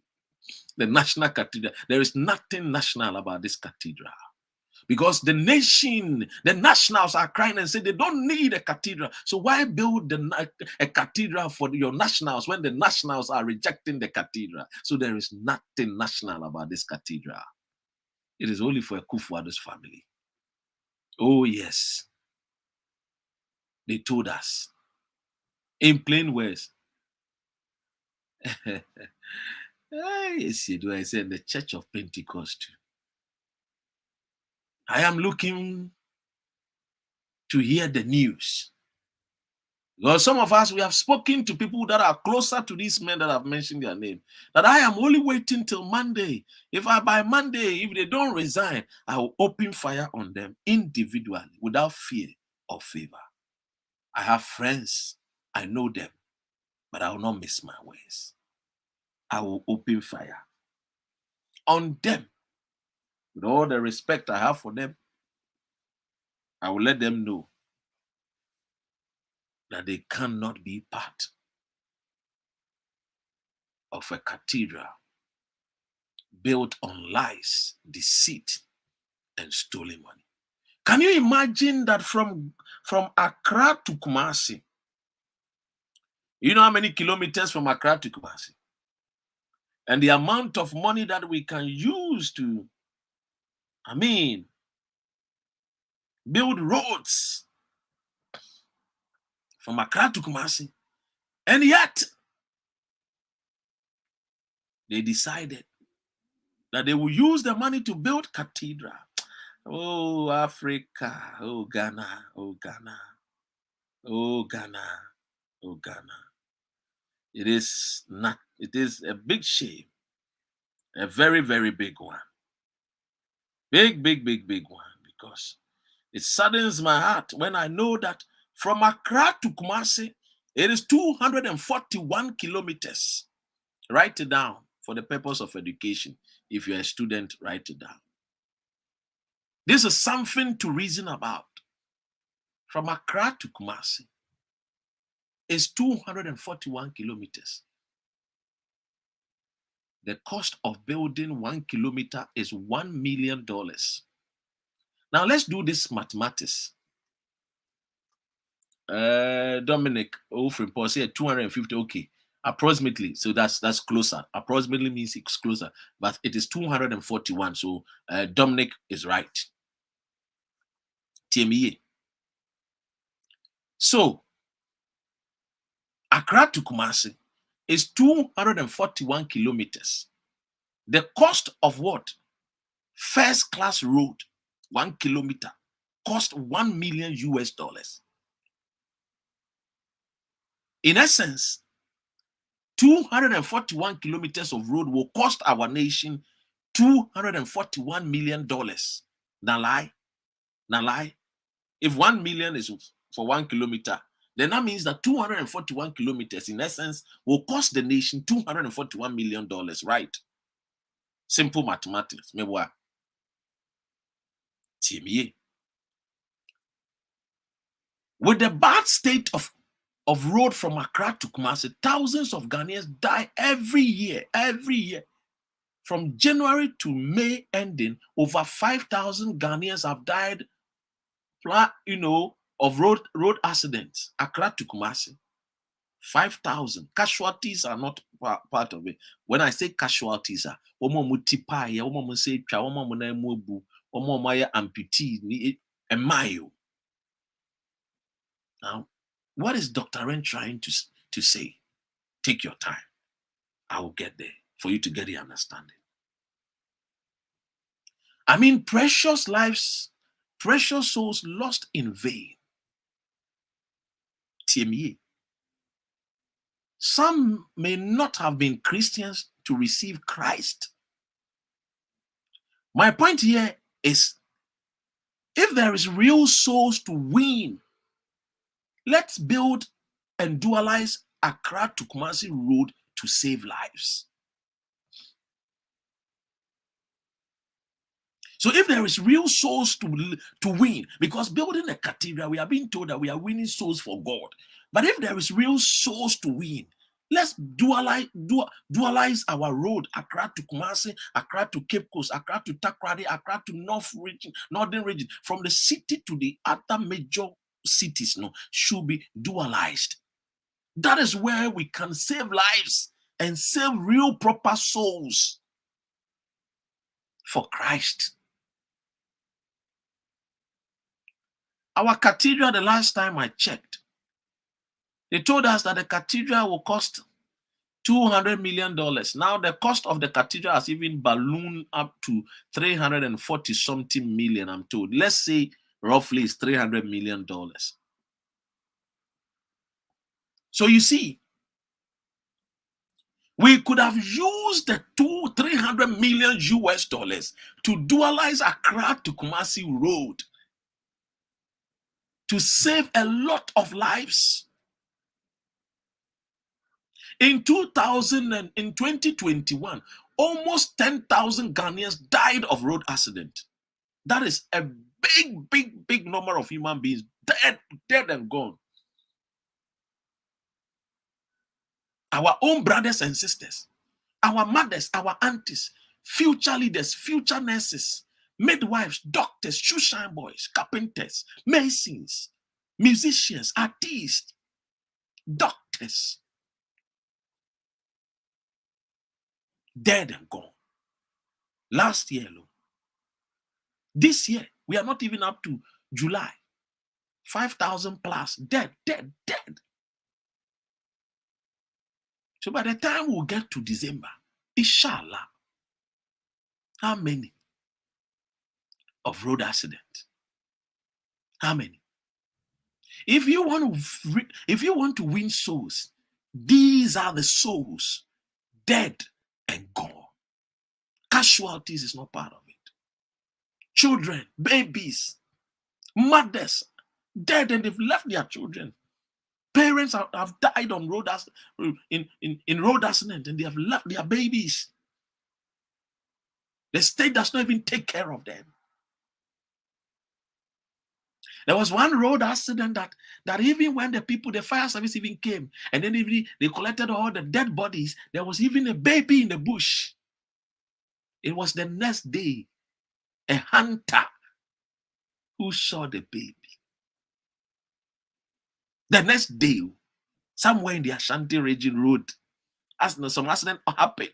The national cathedral. There is nothing national about this cathedral. Because the nation, the nationals are crying and say they don't need a cathedral. So why build a cathedral for your nationals when the nationals are rejecting the cathedral? So there is nothing national about this cathedral. It is only for Kufuor's family. Oh yes. They told us in plain words. Yes, you do. I said the Church of Pentecost. I am looking to hear the news. Because some of us, we have spoken to people that are closer to these men that have mentioned their name. That I am only waiting till Monday. By Monday, if they don't resign, I will open fire on them individually without fear or favor. I have friends. I know them. But I will not miss my ways. I will open fire on them. With all the respect I have for them, I will let them know that they cannot be part of a cathedral built on lies, deceit, and stolen money. Can you imagine that from Accra to Kumasi? You know how many kilometers from Accra to Kumasi? And the amount of money that we can use to, build roads from Accra to Kumasi. And yet, they decided that they will use the money to build cathedral. Oh, Africa. Oh, Ghana. Oh, Ghana. Oh, Ghana. Oh, Ghana. It is a big shame. A very, very big one. Big, big, big, big one. Because it saddens my heart when I know that from Accra to Kumasi, it is 241 kilometers. Write it down for the purpose of education. If you're a student, write it down. This is something to reason about. From Accra to Kumasi is 241 kilometers. The cost of building 1 kilometer is $1 million. Now let's do this mathematics. Dominic, from Paul said 250. Okay, approximately. So that's closer. Approximately means it's closer, but it is 241. So Dominic is right. TME. So Accra to Kumasi is 241 kilometers. The cost of what? First class road, 1 kilometer, cost $1 million. In essence, 241 kilometers of road will cost our nation $241 million. Now lie. If 1 million is for 1 kilometer, then that means that 241 kilometers, in essence, will cost the nation $241 million, right? Simple mathematics. With the bad state of road from Accra to Kumasi, thousands of Ghanaians die every year. From January to May ending, over 5,000 Ghanaians have died, of road accidents. Accra to Kumasi, 5,000. Casualties are not part of it. When I say casualties, amputee, a mile. Now, what is Dr. Ren trying to say? Take your time. I will get there for you to get the understanding. Precious lives, precious souls lost in vain. TME. Some may not have been Christians to receive Christ. My point here is, if there is real souls to win, let's build and dualize Accra to Kumasi Road to save lives. So if there is real souls to win, because building a cathedral, we are being told that we are winning souls for God. But if there is real souls to win, Let's dualize our road, Accra to Kumasi, Accra to Cape Coast, Accra to Takrady, Accra to Northern region. From the city to the other major cities, should be dualized. That is where we can save lives and save real proper souls for Christ. Our cathedral, the last time I checked, they told us that the cathedral will cost $200 million. Now the cost of the cathedral has even ballooned up to 340 something million, I'm told. Let's say roughly it's $300 million. So you see, we could have used the $300 million US to dualize Accra to Kumasi Road to save a lot of lives. In 2021, almost 10,000 Ghanaians died of road accident. That is a big number of human beings dead and gone. Our own brothers and sisters, our mothers, our aunties, future leaders, future nurses, midwives, doctors, shoe shine boys, carpenters, masons, musicians, artists, doctors, dead and gone. Last year alone. This year, we are not even up to July. 5,000 plus dead. So by the time we'll get to December, inshallah, how many of road accidents? How many? If you want to win souls, these are the souls dead and gone. Casualties is not part of it. Children, babies, mothers, dead and they've left their children. Parents have died on road in road accident and they have left their babies. The state does not even take care of them. There was one road accident that even when the fire service even came and then they collected all the dead bodies, there was even a baby in the bush. It was the next day, a hunter who saw the baby. The next day, somewhere in the Ashanti region road, as some accident happened.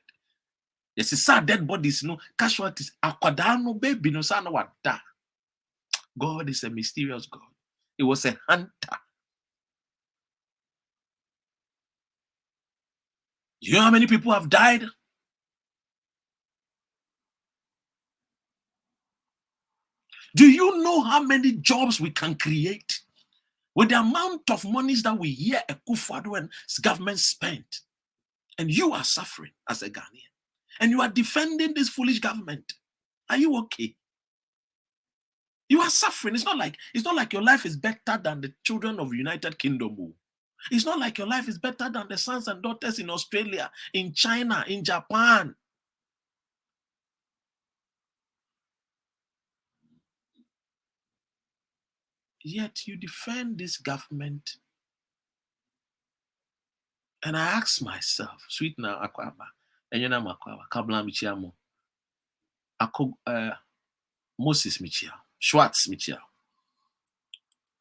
Yes, it's sad dead bodies, casualties. Akwadano baby, no son what that. God is a mysterious God. It was a hunter. You know how many people have died? Do you know how many jobs we can create with the amount of monies that we hear Akufo-Addo's government spent? And you are suffering as a Ghanaian. And you are defending this foolish government. Are you okay? You are suffering. It's not like your life is better than the children of the United Kingdom. It's not like your life is better than the sons and daughters in Australia, in China, in Japan. Yet you defend this government. And I ask myself, sweet now Akwaba, Enyana Makwaba, Kabla Michiamo, Moses Michia, Schwartz Michia,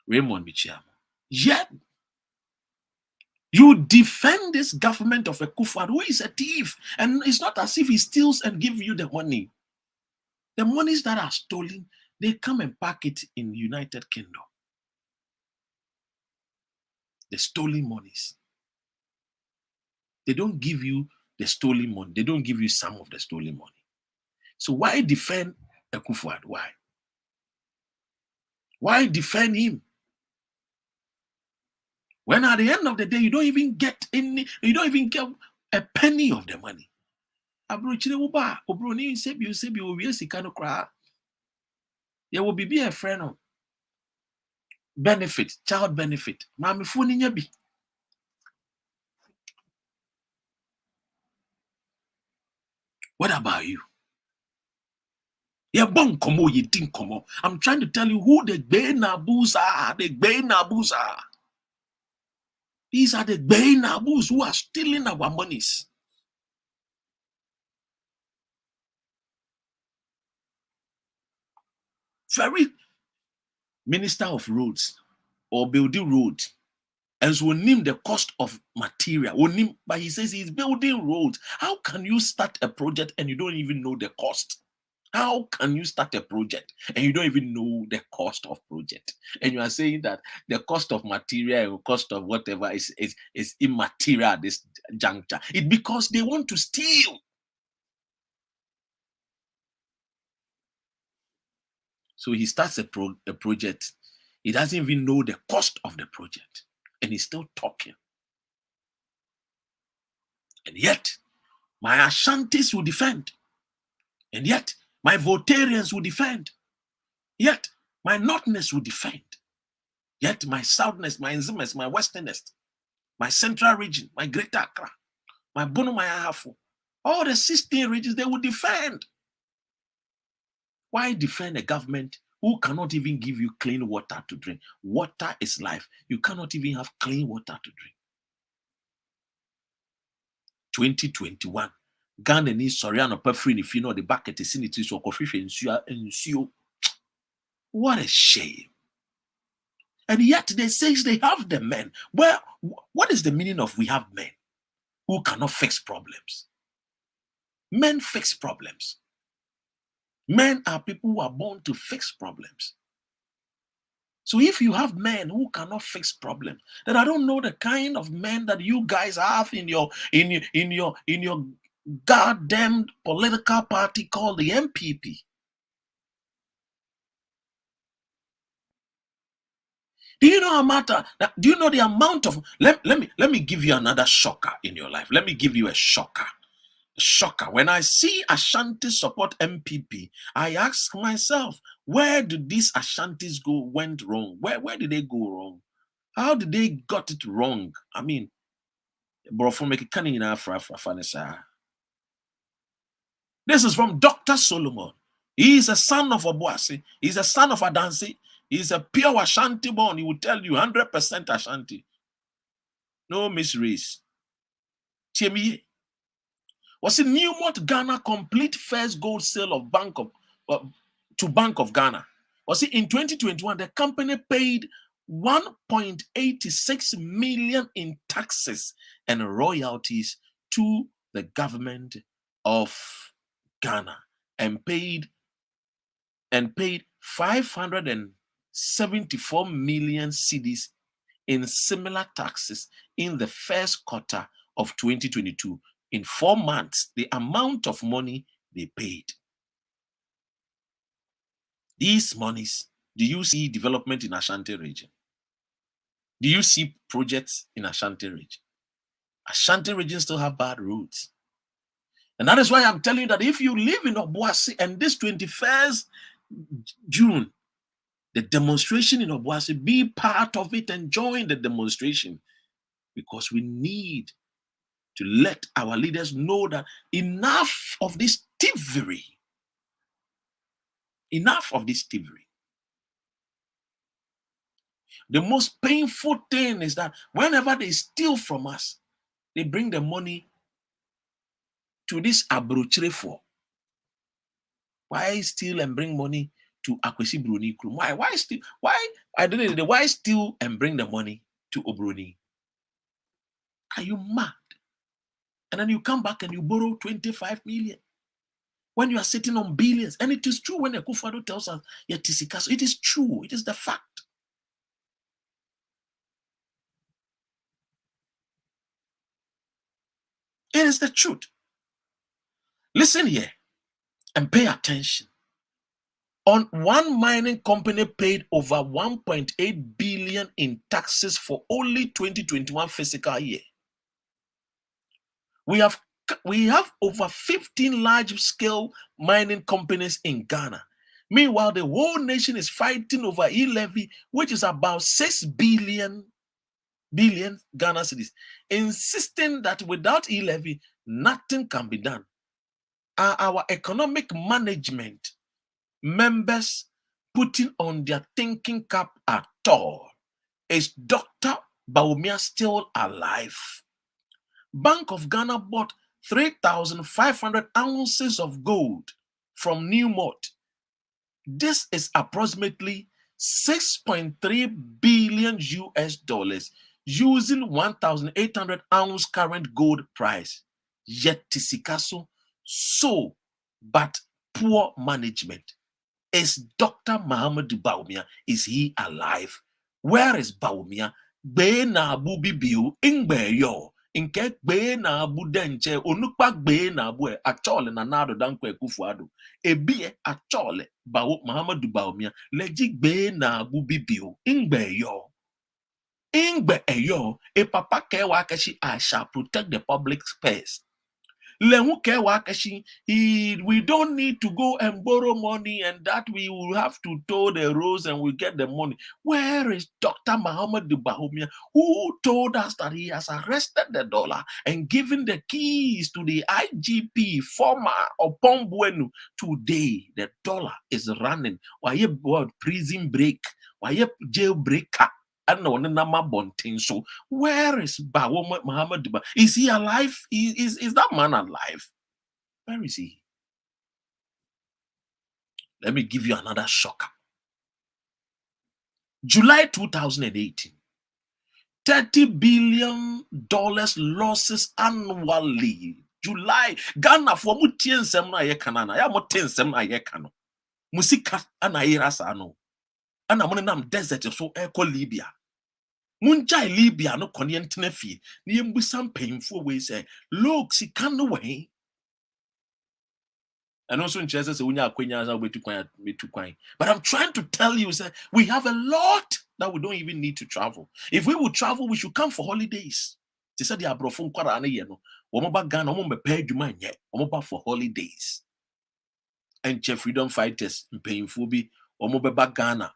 Raymond Michiamo. Yet you defend this government of Akufo-Addo, who is a thief, and it's not as if he steals and gives you the money. The monies that are stolen, they come and pack it in the United Kingdom. The stolen monies. They don't give you the stolen money. They don't give you some of the stolen money. So why defend Akufo-Addo? Why? Why defend him? When at the end of the day, you don't even get a penny of the money. There will be a friend of benefit, child benefit. What about you? I'm trying to tell you who the Gbee Naabus are. The Gbee Naabus are. These are the Gbee Naabus who are stealing our monies. Very minister of roads or building roads. And so name the cost of material. But he says he's building roads. How can you start a project and you don't even know the cost? How can you start a project and you don't even know the cost of project? And you are saying that the cost of material and cost of whatever is immaterial at this juncture. It's because they want to steal. So he starts a project. He doesn't even know the cost of the project. And he's still talking. And yet, my Ashantis will defend. And yet, my Votarians will defend. Yet, my Northerners will defend. Yet, my Southness, my Nzimers, my Westerners, my Central region, my Greater Accra, my Bono, my Ahafo, all the 16 regions, they will defend. Why defend a government who cannot even give you clean water to drink? Water is life. You cannot even have clean water to drink. 2021. Ghana needs Soriano Perfrin if you know the bucket is in it is or what a shame. And yet they say they have the men. Well, what is the meaning of we have men who cannot fix problems? Men fix problems. Men are people who are born to fix problems. So if you have men who cannot fix problems, then I don't know the kind of men that you guys have in your goddamn political party called the MPP. Do you know do you know the amount of let me give you another shocker in your life. Let me give you a shocker. Shocker. When I see Ashanti support MPP, I ask myself, where did these Ashantis went wrong? Where did they go wrong? How did they got it wrong? I mean, this is from Dr. Solomon. He is a son of Obuasi. He's a son of Adansi. He's a pure Ashanti born. He will tell you 100% Ashanti. No misrace. Chemi. Was it Newmont Ghana complete first gold sale of Bank of Ghana? Was it in 2021 the company paid 1.86 million in taxes and royalties to the government of Ghana and paid 574 million cedis in similar taxes in the first quarter of 2022. In 4 months, the amount of money they paid. These monies, do you see development in Ashanti region? Do you see projects in Ashanti region? Ashanti region still have bad roads. And that is why I'm telling you that if you live in Obuasi and this 21st June, the demonstration in Obuasi, be part of it and join the demonstration, because we need to let our leaders know that enough of this thievery. Enough of this thievery. The most painful thing is that whenever they steal from us, they bring the money to this abrochirefo. Why steal and bring money to Akwesi Bruni? Why steal? Why steal and bring the money to Obroni? Are you mad? And then you come back and you borrow 25 million. When you are sitting on billions, and it is true when Akufo-Addo tells us, it is true, it is the fact. It is the truth. Listen here and pay attention. On one mining company paid over 1.8 billion in taxes for only 2021 fiscal year. We have over 15 large-scale mining companies in Ghana. Meanwhile, the whole nation is fighting over e-levy, which is about 6 billion Ghana cedis, insisting that without e-levy, nothing can be done. Are our economic management members putting on their thinking cap at all? Is Dr. Bawumia still alive. Bank of Ghana bought 3,500 ounces of gold from Newmont. This is approximately 6.3 billion US dollars using 1,800 ounce current gold price. Yet Tisikaso, so, but poor management. Is Dr. Muhammad Bawumia, is he alive? Where is Bawumia? Gbee Naabu bibiu ingbe yo. Inke Gbee Naabu denche onukpa Gbee Naabu achole na nado dankwe kufuado. Ebie achole Muhammad Bawumia leji Gbee Naabu bibiu ingbe yo. Ingbe yo. E papa ke wakashi, I shall protect the public space. We don't need to go and borrow money and that we will have to tow the roads and we get the money. Where is Dr. Muhammad Bawumia, who told us that he has arrested the dollar and given the keys to the IGP, former Opon Bueno? Today, the dollar is running. Why you prison break? Why you jailbreaker? So where is Muhammad? Is he alive? Is that man alive? Where is he? Let me give you another shocker. July 2018, $30 billion losses annually. July, Ghana for mutien semna ye kanana ya moten semna ye kano. Musika anayirasa ano. Ana monenam desert so eko Libya. Munjai Libya no konyen tenefi. Ni yembusam painful way say, look, si can way. And also in Jesus, but I'm trying to tell you, sir, we have a lot that we don't even need to travel. If we would travel, we should come for holidays. They said they are brofun kwara no. Omoba Ghana, omo be juma nye, omoba for holidays. And freedom fighters, painful be, omo be Ghana,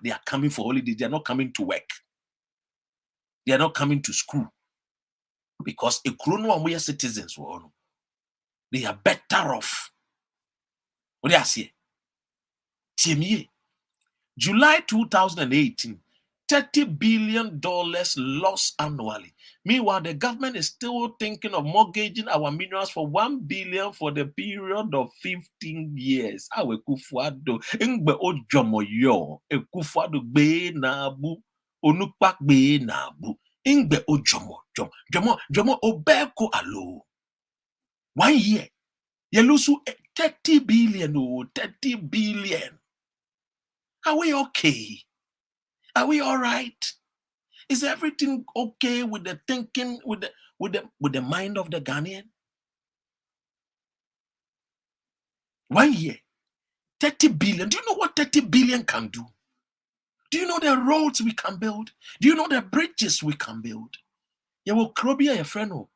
they are coming for holidays. They are not coming to work. They are not coming to school. Because a chrono and we are citizens, they are better off. What do you say? July 2018, $30 billion loss annually. Meanwhile, the government is still thinking of mortgaging our minerals for $1 billion for the period of 15 years. Awe kufuado, ingbe ojomo yo, kufuado Gbee Naabu, onukpak Gbee Naabu, ingbe ojomo, jomo obeko alo. 1 year, you lose 30 billion, 30 billion. Are we okay? Are we all right? Is everything okay with the thinking, with the mind of the Ghanaian? 1 year, 30 billion. Do you know what 30 billion can do? Do you know the roads we can build? Do you know the bridges we can build? You will Krobia, your friend,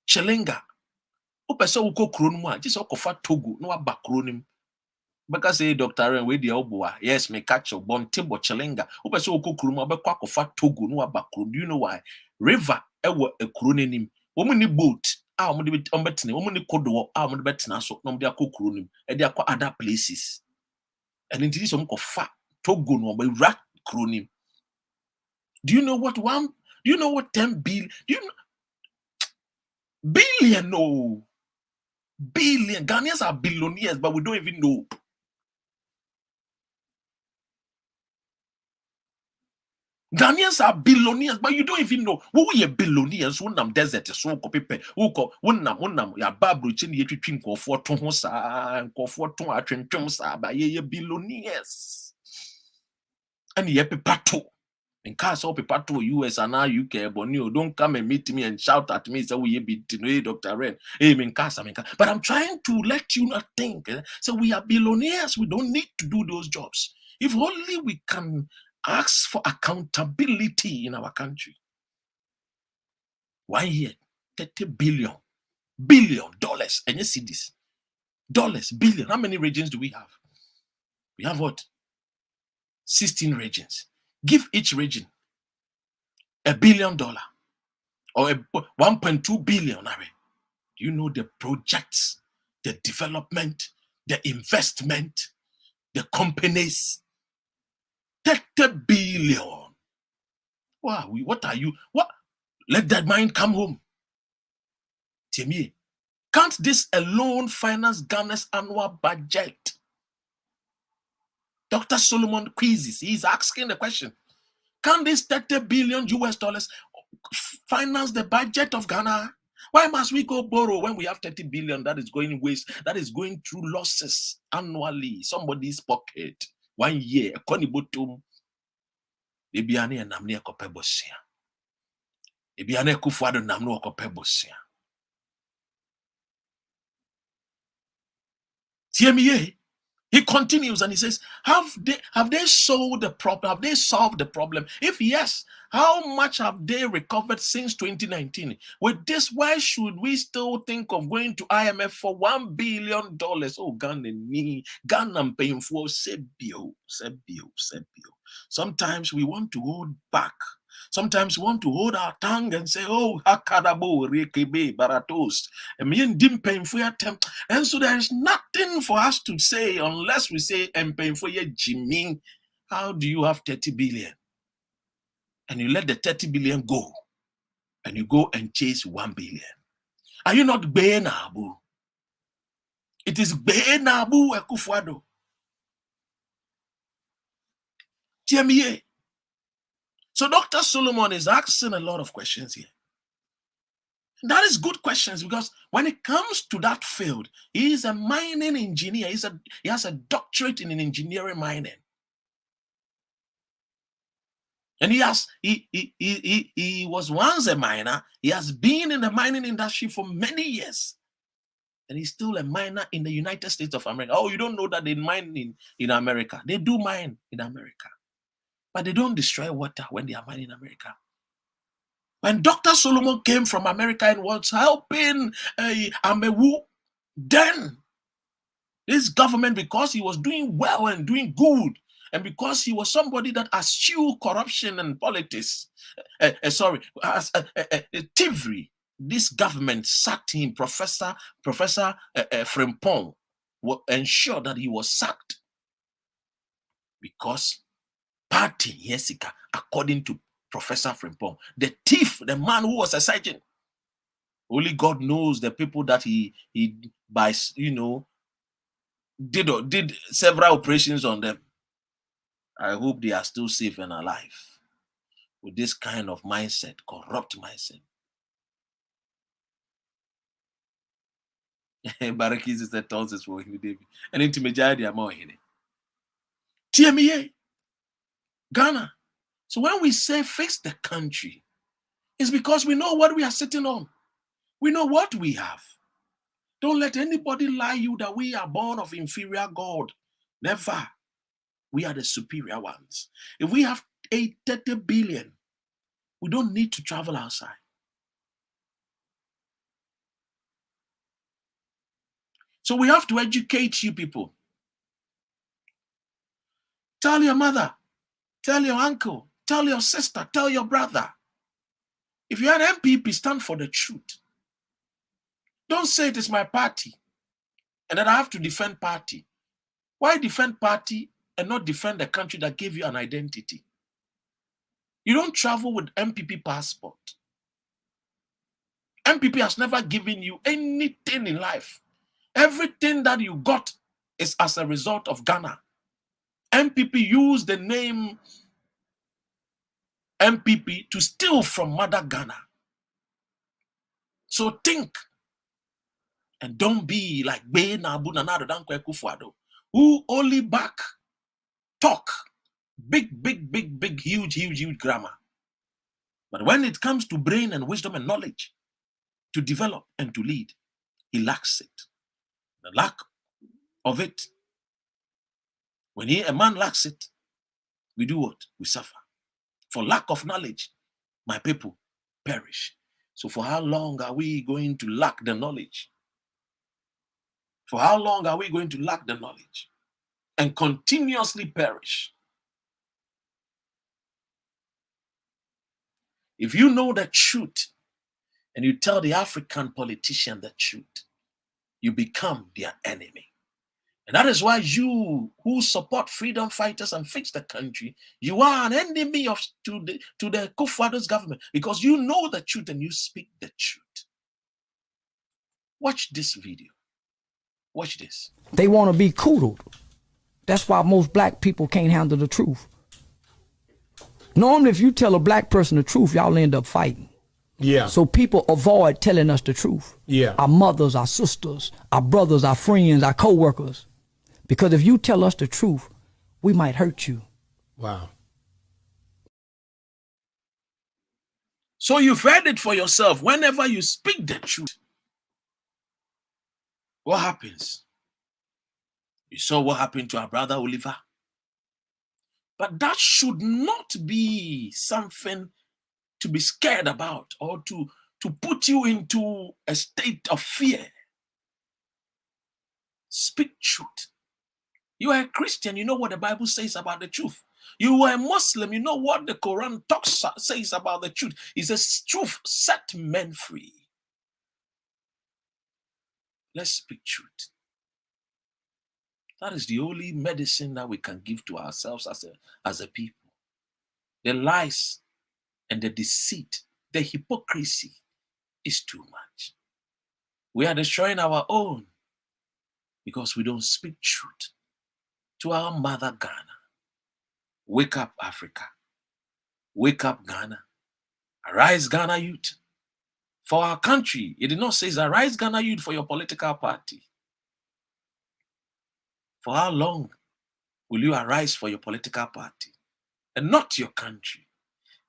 Chelenga. Opesa uko kronuma, just okofa Togo, no abakronim. Because say Dr. Ren, we the oboa, yes, me catch your bon timbo Chelenga. Opesa uko kronuma, bekwa kofa Togo, no abakron. Do you know why? River, ewa a kronim. Woman boat, ah, on the betting, woman kodo, ah, on the betting, so no, they are kronim, and they are other places. And in this, kofa Togo, no, by rat kronim. Do you know what 10 billion? Do you know? Billion, no. Billion. Ghanaians are billionaires, but we don't even know. Ghanaians are billionaires, but you don't even know. Who are billionaires? Who nam desert so kopepe. Who nam ya babru chini ye twin ko for ton ho sa ko for ton atwentwem sa ba ye billionaires. And ye pepato. In case of people to US and now UK, but you don't come and meet me and shout at me. So we be Dr. Ren. But I'm trying to let you not think. So we are billionaires. We don't need to do those jobs. If only we can ask for accountability in our country. 1 year, $30 billion dollars. And you see this dollars, billion. How many regions do we have? We have what? 16 regions. Give each region $1 billion or 1.2 billion. Do you know the projects, the development, the investment, the companies? $30 billion. Wow, what are you? What? Let that mind come home. Timmy, can't this alone finance Ghana's annual budget? Dr. Solomon quizzes. He's asking the question. Can this 30 billion US dollars finance the budget of Ghana? Why must we go borrow when we have 30 billion that is going waste, that is going through losses annually, somebody's pocket, 1 year, Konibotum, Ebiane and Namnia Kopebosia. Ebiane Kufuado Namno Kopebosia. TME. He continues and he says, have they solved the problem? Have they solved the problem? If yes, how much have they recovered since 2019? With this, why should we still think of going to IMF for $1 billion? Oh, Ghana paying for Sebio. Sometimes we want to hold back. Sometimes we want to hold our tongue and say, oh, hakadabo, rekebe, baratos. And so there is nothing for us to say unless we say, Jimmy, how do you have 30 billion? And you let the 30 billion go. And you go and chase 1 billion. Are you not Gbee Naabu? It is Gbee Naabu Ekufuado. TME. So Dr. Solomon is asking a lot of questions here. That is good questions, because when it comes to that field, he is a mining engineer. He has a doctorate in engineering mining. And he was once a miner. He has been in the mining industry for many years. And he's still a miner in the United States of America. Oh, you don't know that they mine in America. They do mine in America. But they don't destroy water when they are mining in America. When Dr. Solomon came from America and was helping Amewu, then this government, because he was doing well and doing good, and because he was somebody that eschewed corruption and politics, thievery, this government sacked him. Professor Frimpong will ensure that he was sacked because party Yesika, according to Professor Frimpong, the thief, the man who was a sergeant. Only God knows the people that he by did several operations on them. I hope they are still safe and alive with this kind of mindset, corrupt mindset. Barakis is the tonsils for him, David. And into majority are more in it. TMEA, Ghana. So when we say fix the country, it's because we know what we are sitting on. We know what we have. Don't let anybody lie you that we are born of inferior God. Never. We are the superior ones. If we have 30 billion, we don't need to travel outside. So we have to educate you people. Tell your mother, tell your uncle, tell your sister, tell your brother. If you are an MPP, stand for the truth. Don't say it is my party and that I have to defend party. Why defend party and not defend the country that gave you an identity? You don't travel with MPP passport. MPP has never given you anything in life. Everything that you got is as a result of Ghana. MPP used the name MPP to steal from Mother Ghana. So think and don't be like Gbee Naabu Nana Dankwa Ekufuado, who only back talk big, huge grammar. But when it comes to brain and wisdom and knowledge to develop and to lead, he lacks it. The lack of it, when a man lacks it, we do what? We suffer. For lack of knowledge, my people perish. So for how long are we going to lack the knowledge? For how long are we going to lack the knowledge and continuously perish? If you know the truth and you tell the African politician the truth, you become their enemy. And that is why you who support freedom fighters and fix the country, you are an enemy to the Kufuor's government, because you know the truth and you speak the truth. Watch this video. Watch this. They want to be coddled. That's why most black people can't handle the truth. Normally, if you tell a black person the truth, y'all end up fighting. Yeah. So people avoid telling us the truth. Yeah. Our mothers, our sisters, our brothers, our friends, our co-workers. Because if you tell us the truth, we might hurt you. Wow. So you've heard it for yourself. Whenever you speak the truth, what happens? You saw what happened to our brother Oliver. But that should not be something to be scared about or to put you into a state of fear. Speak truth. You are a Christian, you know what the Bible says about the truth. You are a Muslim, you know what the Quran says about the truth. It says truth set men free. Let's speak truth. That is the only medicine that we can give to ourselves as a people. The lies and the deceit, the hypocrisy is too much. We are destroying our own because we don't speak truth to our mother Ghana. Wake up, Africa. Wake up, Ghana. Arise, Ghana youth. For our country, it did not say, arise, Ghana youth, for your political party. For how long will you arise for your political party and not your country?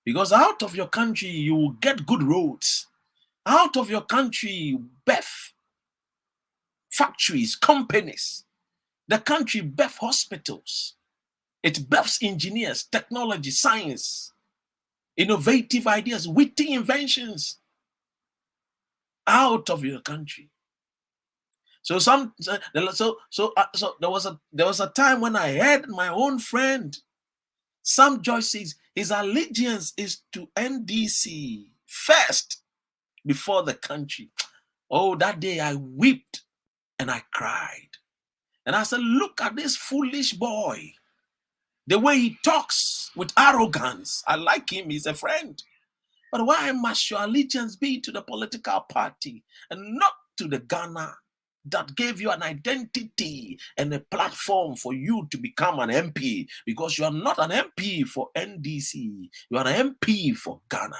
Because out of your country, you will get good roads. Out of your country, birth factories, companies. The country birth hospitals. It births engineers, technology, science, innovative ideas, witty inventions. Out of your country. So there was a time when I heard my own friend Sam Joyce says his allegiance is to NDC first before the country. Oh, that day I wept and I cried. And I said, look at this foolish boy. The way he talks with arrogance. I like him, he's a friend. But why must your allegiance be to the political party and not to the Ghana that gave you an identity and a platform for you to become an MP? Because you are not an MP for NDC, you are an MP for Ghana.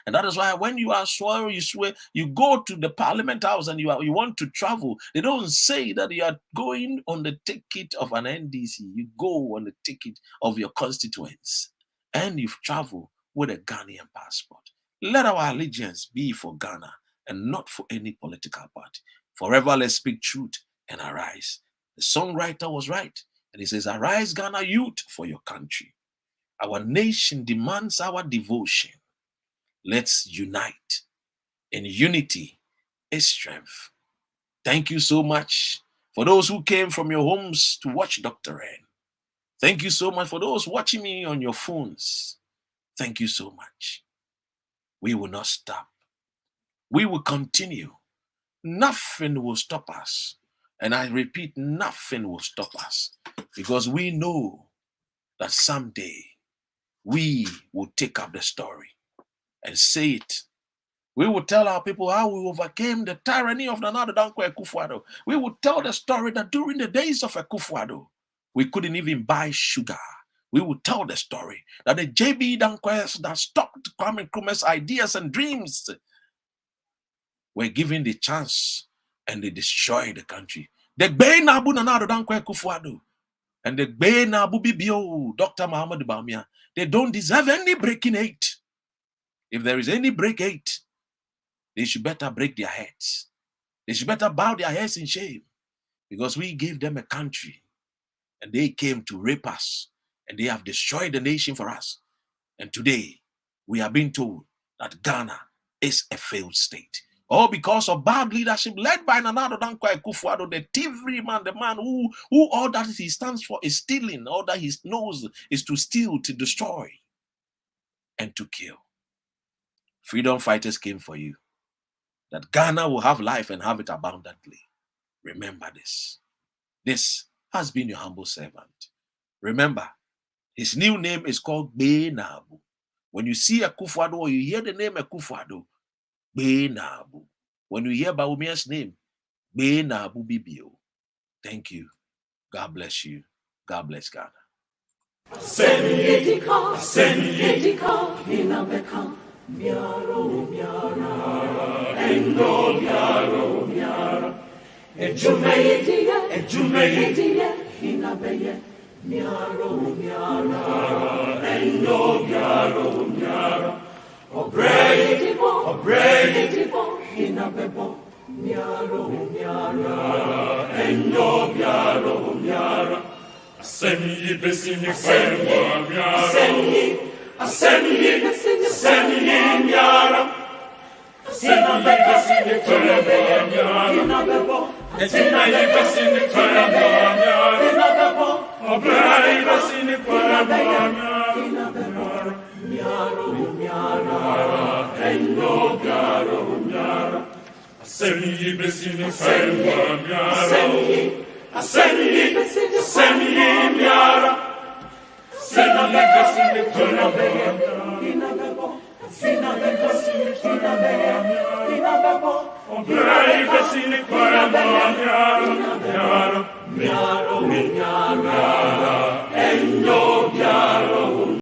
And that is why when you are sworn, you swear, you go to the Parliament House and you want to travel. They don't say that you are going on the ticket of an NDC. You go on the ticket of your constituents. And you've traveled with a Ghanaian passport. Let our allegiance be for Ghana and not for any political party. Forever let's speak truth and arise. The songwriter was right. And he says, arise, Ghana youth, for your country. Our nation demands our devotion. Let's unite. In unity is strength. Thank you so much for those who came from your homes to watch Dr. N. Thank you so much for those watching me on your phones. Thank you so much. We will not stop. We will continue. Nothing will stop us. And I repeat, nothing will stop us. Because we know that someday we will take up the story and say it. We will tell our people how we overcame the tyranny of Nana Addo Akufo-Addo. We will tell the story that during the days of Akufo-Addo, we couldn't even buy sugar. We will tell the story that the Gbee Naabu that stopped Kwame Nkrumah's ideas and dreams were given the chance and they destroyed the country. The Gbee Naabu Nana Addo Akufo-Addo and the Gbee Naabu BBO, Dr. Muhammad Bawumia, they don't deserve any breaking aid. If there is any break aid, they should better break their heads. They should better bow their heads in shame, because we gave them a country and they came to rape us and they have destroyed the nation for us. And today we are being told that Ghana is a failed state. All because of bad leadership led by Nana Addo Akufo-Addo, the thievery man, the man who all that he stands for is stealing. All that he knows is to steal, to destroy, and to kill. Freedom fighters came for you. That Ghana will have life and have it abundantly. Remember this. This has been your humble servant. Remember, his new name is called Gbee Naabu. When you see Akufo-Addo or you hear the name Akufo-Addo, Gbee Naabu. When you hear Bawumia's name, Gbee Naabu Bibio. Thank you. God bless you. God bless Ghana. Miaro,